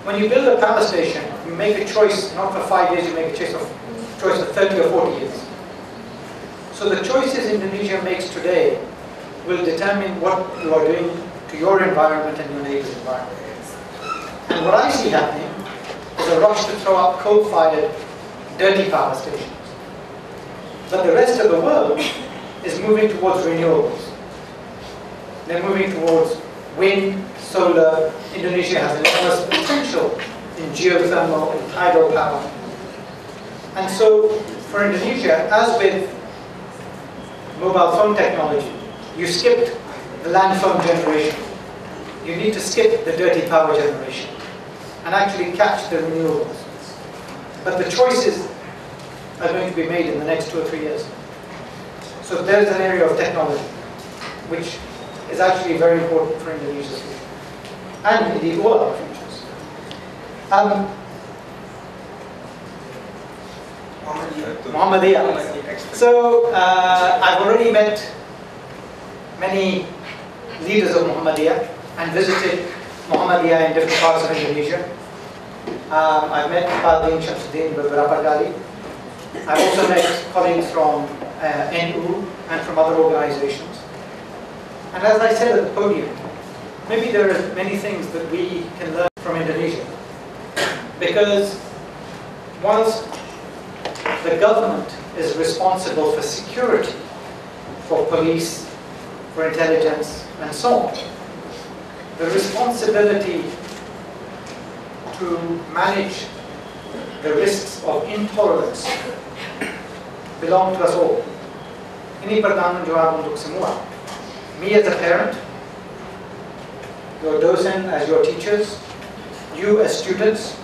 When you build a power station, you make a choice not for 5 years, you make a choice of 30 or 40 years. So the choices Indonesia makes today will determine what you are doing to your environment and your neighbor's environment. And what I see happening is a rush to throw up coal-fired, dirty power stations. But the rest of the world is moving towards renewables. They're moving towards wind, solar. Indonesia has enormous potential in geothermal and hydropower. And so, for Indonesia, as with mobile phone technology, you skipped the land phone generation. You need to skip the dirty power generation and actually catch the renewables. But the choices are going to be made in the next 2 or 3 years. So there's an area of technology which is actually very important for Indonesia's future, and indeed all our futures. Muhammadiyah. So I've already met many leaders of Muhammadiyah and visited Muhammadiyah in different parts of Indonesia. I've met Padri Shamsuddin beberapa kali. I've also met colleagues from NU and from other organizations. And as I said at the podium, maybe there are many things that we can learn from Indonesia. Because once the government is responsible for security, for police, for intelligence, and so on, the responsibility to manage the risks of intolerance belong to us all. Ini bertanggung jawab untuk semua. Me as a parent, your docent as your teachers, you as students,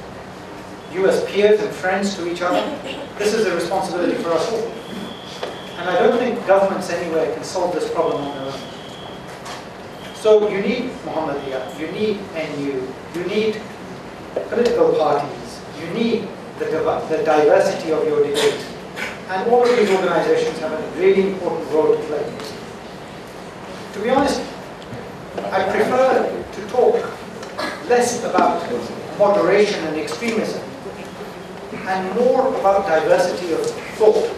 you as peers and friends to each other. This is a responsibility for us all. And I don't think governments anywhere can solve this problem on their own. So you need Muhammadiyah, you need NU, you need political parties, you need the diversity of your debate. And all of these organizations have a really important role to play. To be honest, I prefer to talk less about moderation and extremism and more about diversity of thought.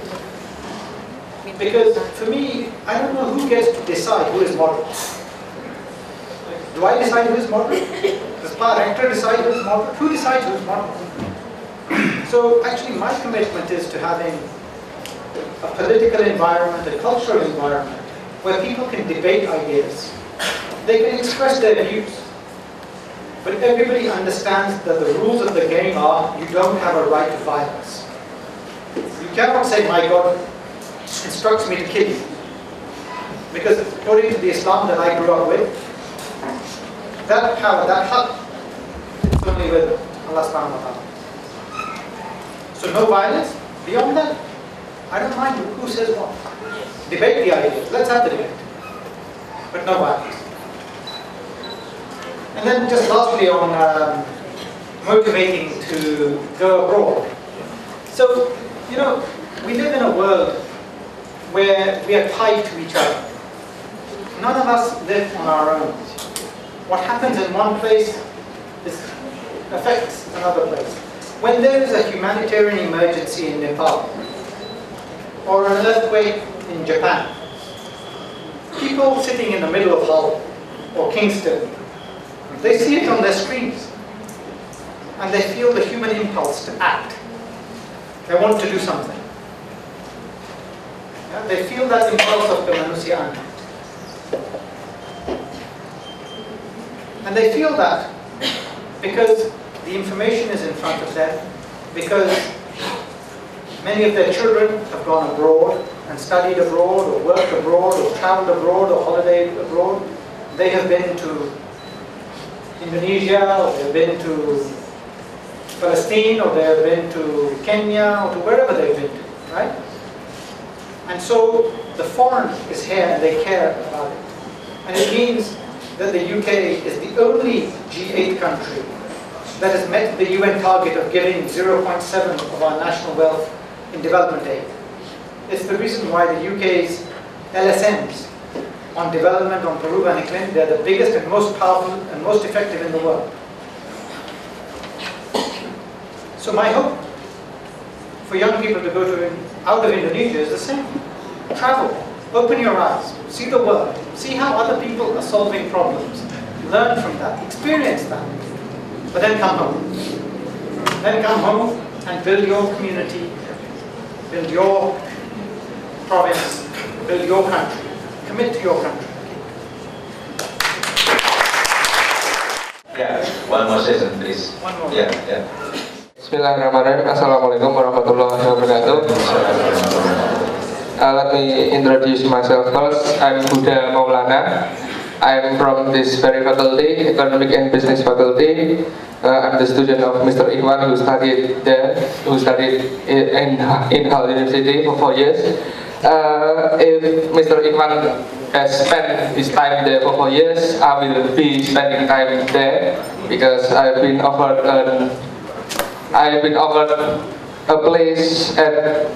Because for me, I don't know who gets to decide who is moderate. Do I decide who is moderate? Does our rector decide who is moderate? Who decides who is moderate? So actually my commitment is to having a political environment, a cultural environment, where people can debate ideas. They can express their views. But everybody understands that the rules of the game are, you don't have a right to violence. You cannot say, my God instructs me to kill you. Because according to the Islam that I grew up with, that power, that haq, is only with Allah subhanahu wa ta'ala. So no violence. Beyond that, I don't mind who says what. Debate the ideas. Let's have the debate. But no violence. And then just lastly on motivating to go abroad. So, you know, we live in a world where we are tied to each other. None of us live on our own. What happens in one place affects another place. When there is a humanitarian emergency in Nepal, or an earthquake in Japan, people sitting in the middle of Hull or Kingston, they see it on their screens and they feel the human impulse to act. They want to do something. Yeah, they feel that impulse of kemanusiaan. And they feel that because the information is in front of them, because many of their children have gone abroad and studied abroad, or worked abroad, or traveled abroad, or holidayed abroad. They have been to Indonesia, or they've been to Palestine, or they've been to Kenya, or to wherever they've been to, right? And so the foreign is here and they care about it. And it means that the UK is the only G8 country that has met the UN target of giving 0.7 of our national wealth in development aid. It's the reason why the UK's LSMs on development, on Peruvian and Clinton, they're the biggest and most powerful and most effective in the world. So my hope for young people to go out of Indonesia is the same. Travel, open your eyes, see the world, see how other people are solving problems, learn from that, experience that, but then come home. Then come home and build your community, build your province, build your country, commit to your country. One more session, please. One more. Yeah, yeah. Bismillahirrahmanirrahim. Assalamualaikum warahmatullahi wabarakatuh. Let me introduce myself first. I'm Buddha Maulana. I'm from this very faculty, Economic and Business Faculty. I'm the student of Mr. Ikhwan, who studied in Hull University for 4 years. If Mr. Ikhwan has spent his time there for 4 years, I will be spending time there because I've been offered a place at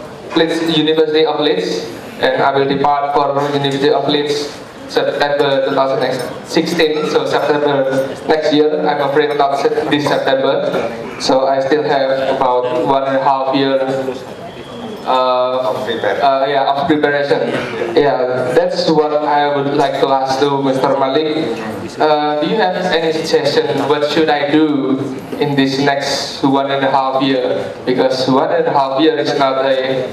University of Leeds, and I will depart for University of Leeds September 2016, so September next year. I'm afraid not this September, so I still have about 1.5 years of preparation. Yeah, that's what I would like to ask to Mr. Malik. Do you have any suggestion? What should I do in this next 1.5 year? Because 1.5 year is not a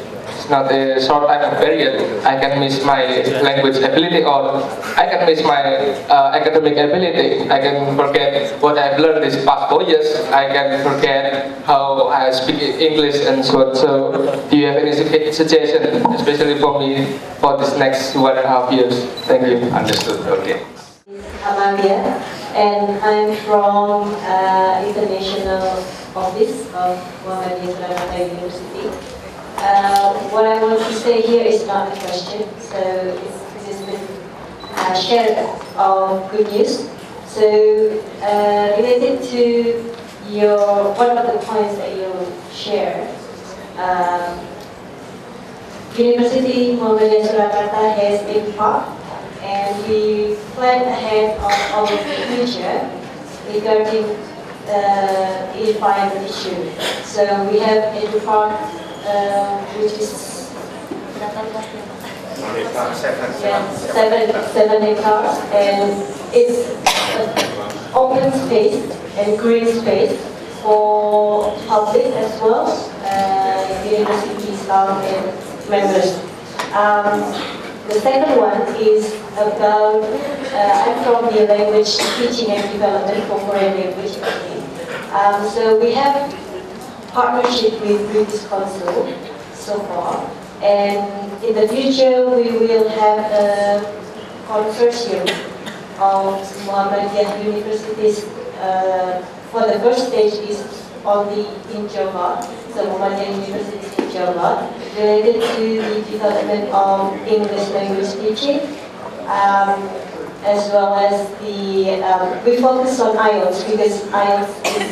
short time period. I can miss my language ability, or I can miss my academic ability. I can forget what I've learned these past 4 years. I can forget how I speak English and so on. So, do you have any suggestion, especially for me, for this next 1.5 years? Thank you. Understood. Okay. Amalia, and I'm from International Office of Muhammadiyah Surakarta University. What I want to say here is not a question, so it's just a share of good news. So related to one of the points that you share, University Muhammadiyah Surakarta has embarked, and we plan ahead on our future regarding the environment issue. So we have embarked, which is 7 hectares, and it's open space and green space for public as well, university staff and members. The second one is about, I'm from the language teaching and development for foreign language. So we have partnership with British Council so far, and in the future we will have a consortium of Muhammadiyah universities. For the first stage is only in Java, so Muhammadiyah University in Java, related to the development of English language teaching, as well as the, we focus on IELTS because IELTS is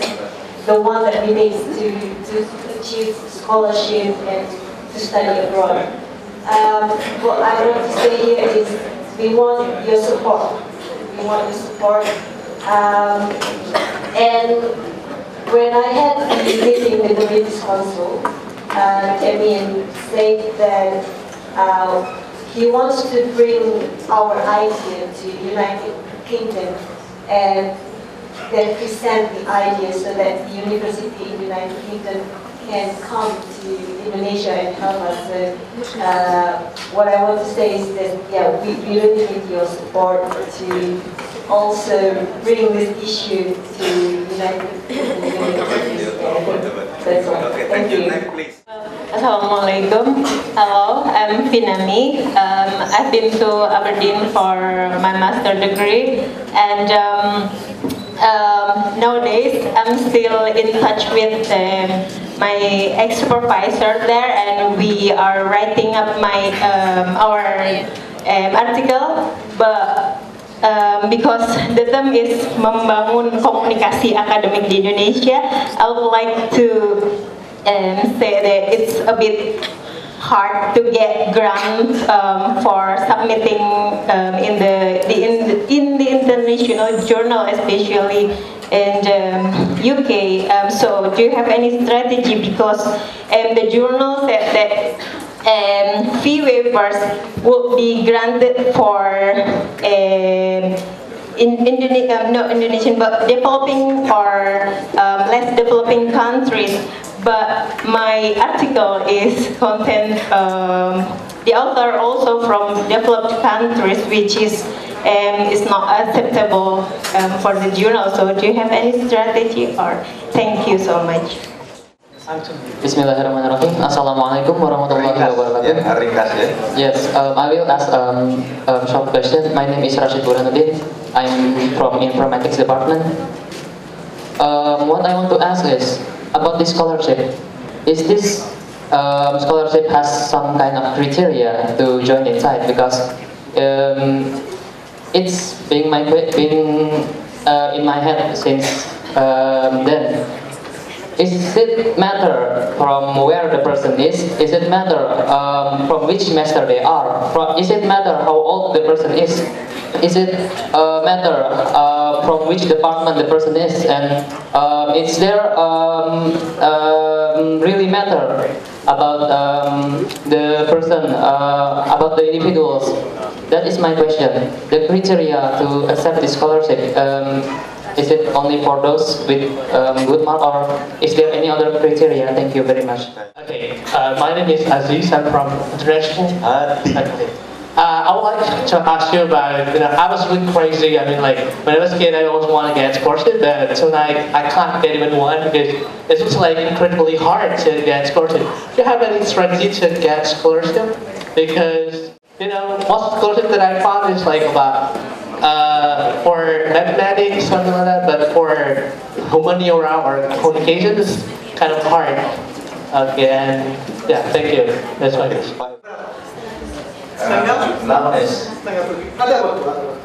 the one that we need to achieve scholarship and to study abroad. What I want to say here is we want your support. We want your support. And when I had a meeting with the British Council, Kevin said that he wants to bring our idea to United Kingdom and then present the idea so that the university in the United Kingdom can come to Indonesia and help us. So, what I want to say is that, yeah, we really need your support to also bring this issue to United Kingdom. That's all. Thank you. Assalamualaikum. Hello, I'm Finami. I've been to Aberdeen for my master degree, and nowadays I'm still in touch with my ex-supervisor there, and we are writing up our article, but because the theme is membangun komunikasi akademik di Indonesia, I would like to say that it's a bit hard to get grants for submitting in the international journal, especially in the UK. So do you have any strategy, because the journal said that fee waivers would be granted for Indonesian, but developing or less developing countries. But my article is content the author also from developed countries, which is is not acceptable for the journal. So do you have any strategy? Or thank you so much. Bismillahirrahmanirrahim. Assalamualaikum warahmatullahi wabarakatuh. Ringkas ya. Yes, I will ask short question. My name is Rashid Burhanuddin. I'm from Informatics Department. What I want to ask is about this scholarship. Is this scholarship has some kind of criteria to join inside? Because it's being in my head since then. Is it matter from where the person is? Is it matter from which semester they are? Is it matter how old the person is? Is it matter from which department the person is? And is there really matter about the person, about the individuals? That is my question. The criteria to accept this scholarship. Is it only for those with good mark, or is there any other criteria? Thank you very much. Okay, my name is Aziz. I'm from International. Okay. I would like to ask you about, I was really crazy. I mean, like, when I was a kid, I always wanted to get scholarship, but tonight I can't get even one because it's just like incredibly hard to get scholarship. Do you have any strategy to get scholarship? Because, most scholarship that I found is like about for mathematics, something like that, but for humaniora or communication is kind of hard. Okay, and yeah, thank you. That's my question. Now is Ada waktu.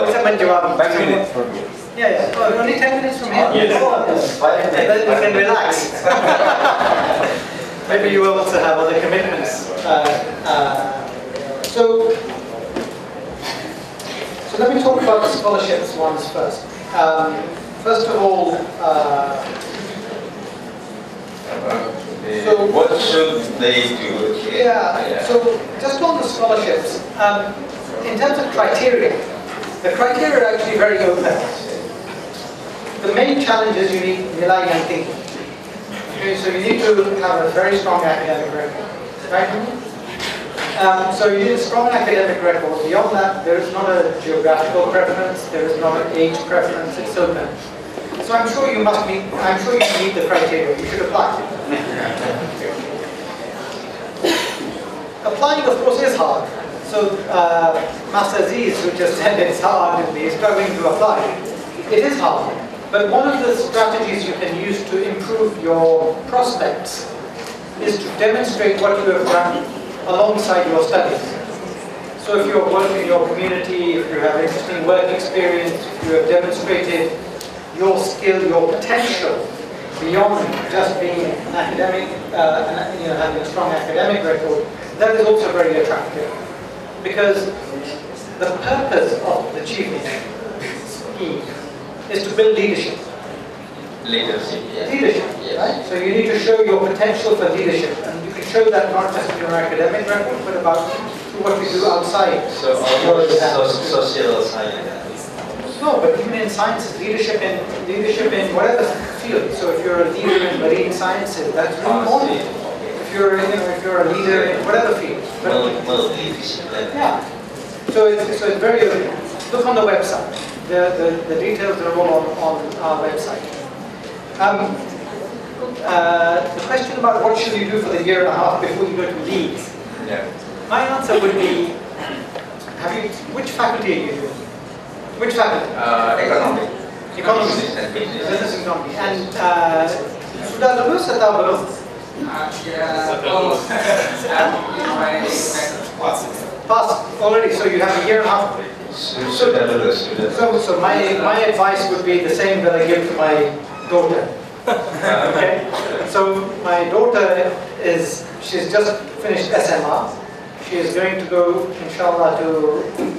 Bisa menjawab. 5 minutes. Yeah. Oh, only 10 minutes from here. Yes. Then we can relax. Maybe you will also have other commitments. So let me talk about the scholarships ones first. First of all, so what should they do? So just on the scholarships, in terms of criteria, the criteria are actually very open. The main challenge is you need nilai yang tinggi. Okay, so you need to have a very strong academic record, right? So you need a strong academic record. Beyond that, there is not a geographical preference, there is not an age preference, it's open. So I'm sure you meet the criteria, you should apply. Applying, of course, is hard. So Master Aziz, who just said it's hard and he's struggling to apply, it is hard. But one of the strategies you can use to improve your prospects is to demonstrate what you have done alongside your studies. So if you're working in your community, if you have interesting work experience, if you have demonstrated your skill, your potential beyond just being an academic, having a strong academic record, that is also very attractive. Because the purpose of the chief scheme is to build leadership. Leadership, Right? So you need to show your potential for leadership, and you can show that not just in your academic record, but about what you do outside. So almost social science. No, but even in sciences, leadership in whatever field. So if you're a leader in marine sciences, that's really important. If you're a leader in whatever field. Yeah. So it's very open. Look on the website. The details are all on our website. The question about what should you do for the year and a half before you go to Leeds. Yeah. My answer would be, which faculty are you doing? Which faculty? Economic. Economics. Business economy. And sudah lulus atau belum? Passed already. So you have a year and a half. So my advice would be the same that I give to my daughter. Okay. So my daughter she's just finished SMR. She is going to go, inshallah, to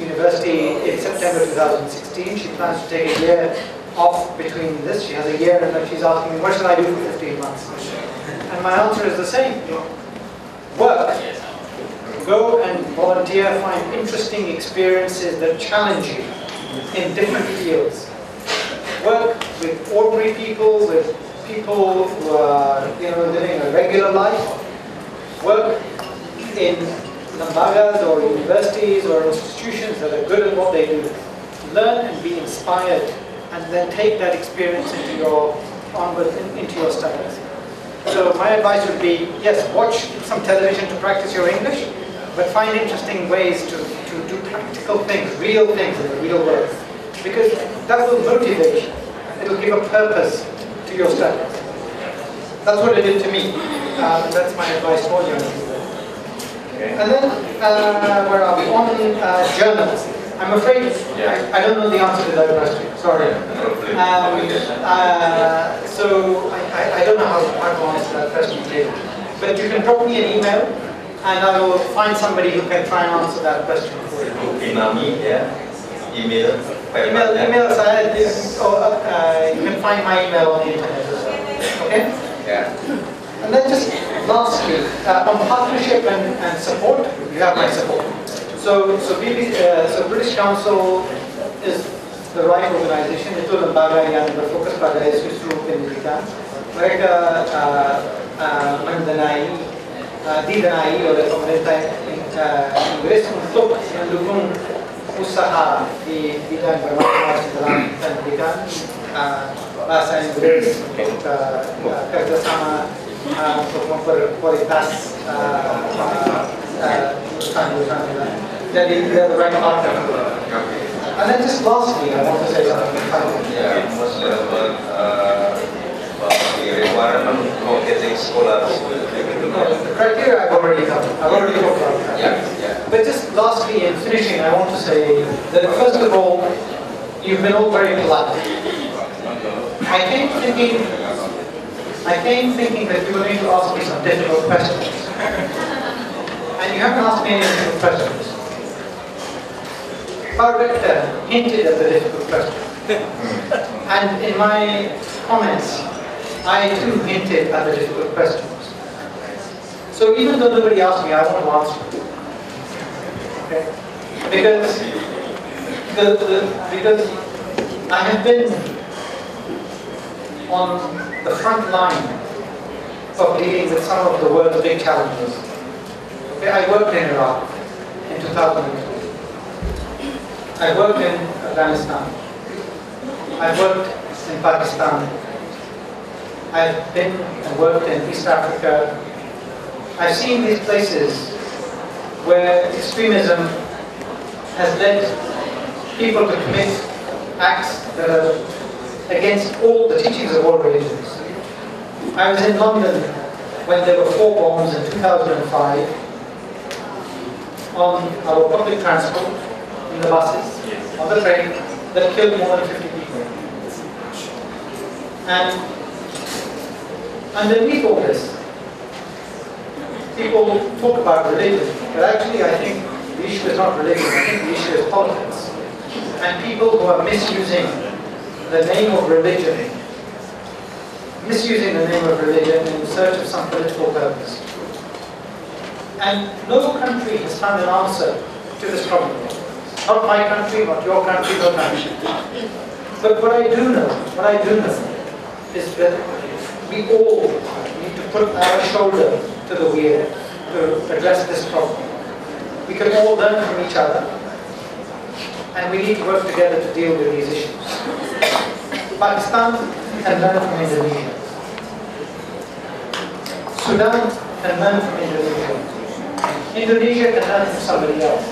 university in September 2016. She plans to take a year off between this. She has a year, and then she's asking me, what should I do for 15 months? And my answer is the same. Work. Go and volunteer, find interesting experiences that challenge you in different fields. Work with ordinary people, with people who are living a regular life. Work in lembagas or universities or institutions that are good at what they do. Learn and be inspired, and then take that experience into your studies. So my advice would be, yes, watch some television to practice your English, but find interesting ways to do practical things, real things in the real world. Because that will motivate you. It will give a purpose to your studies. That's what it did to me. That's my advice for you. And then, where are we? On journals. I'm afraid I don't know the answer to that question. Sorry. So I don't know how to answer that question today. But you can drop me an email, and I will find somebody who can try and answer that question for you. Email saya. You can find my email on the internet as well. Okay? Yeah. And then just lastly, on partnership and support, you have my support. So British Council is the right organization. Itu lembaga yang berfokus pada isu-isu pendidikan. Mereka didanai oleh pemerintah Inggris untuk mendukung usaha di bidang bermacam-macam dalam pendidikan, bahasa Inggris, untuk kerjasama untuk memperkualitas urusan-urusan. Jadi they're the right partner. And then just lastly, I want to say something. Yeah, most about the requirement of getting scholars. The criteria I've already talked about that. Yeah. But just lastly, in finishing, I want to say that first of all, you've been all very polite. I came thinking that you were going to ask me some difficult questions, and you haven't asked me any difficult questions. Our rector hinted at the difficult question, and in my comments, I too hinted at the difficult questions. So even though nobody asked me, I want to answer. Okay? Because I have been on the front line of dealing with some of the world's big challenges. Okay? I worked in Iraq in 2002. I worked in Afghanistan. I worked in Pakistan. I've been and worked in East Africa. I've seen these places where extremism has led people to commit acts that are against all the teachings of all religions. I was in London when there were 4 bombs in 2005 on our public transport, in the buses, on the train, that killed more than 50 people. And underneath all this, people talk about religion, but actually I think the issue is not religion, I think the issue is politics. And people who are misusing the name of religion in search of some political purpose. And no country has found an answer to this problem. Not my country, not your country, not mine. But what I do know is that we all need to put our shoulder to the wheel to address this problem. We can all learn from each other, and we need to work together to deal with these issues. Pakistan can learn from Indonesia. Sudan can learn from Indonesia. Indonesia can learn from somebody else.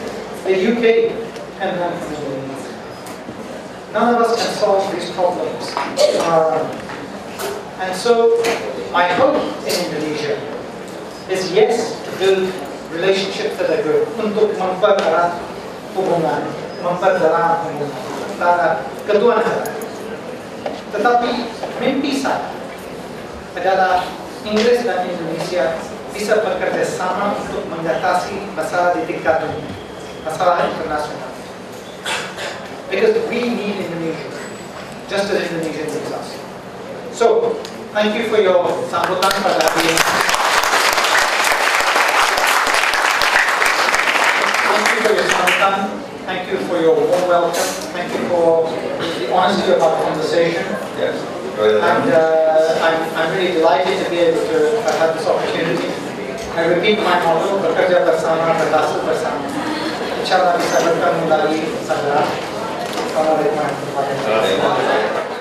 The UK can learn from Indonesia. None of us can solve these problems on our own. And so, my hope in Indonesia is yes, to build relationships that are good, untuk mempererat hubungan, memperdalam hubungan antara kedua negara. Tetapi mimpi saya adalah Inggris dan Indonesia bisa bekerja sama untuk mengatasi masalah di tingkat dunia, masalah internasional. Because we need Indonesia, just as Indonesia needs us. So, thank you for your sambutan pada hari ini. Thank you for your sambutan. Thank you for your warm welcome. Thank you for the honesty of our conversation. Yes. And I'm really delighted to be able to have this opportunity. I repeat my motto, bekerja bersama, berhasil bersama. Insyaallah bisa bertemu lagi, saudara. Assalamualaikum warahmatullahi wabarakatuh.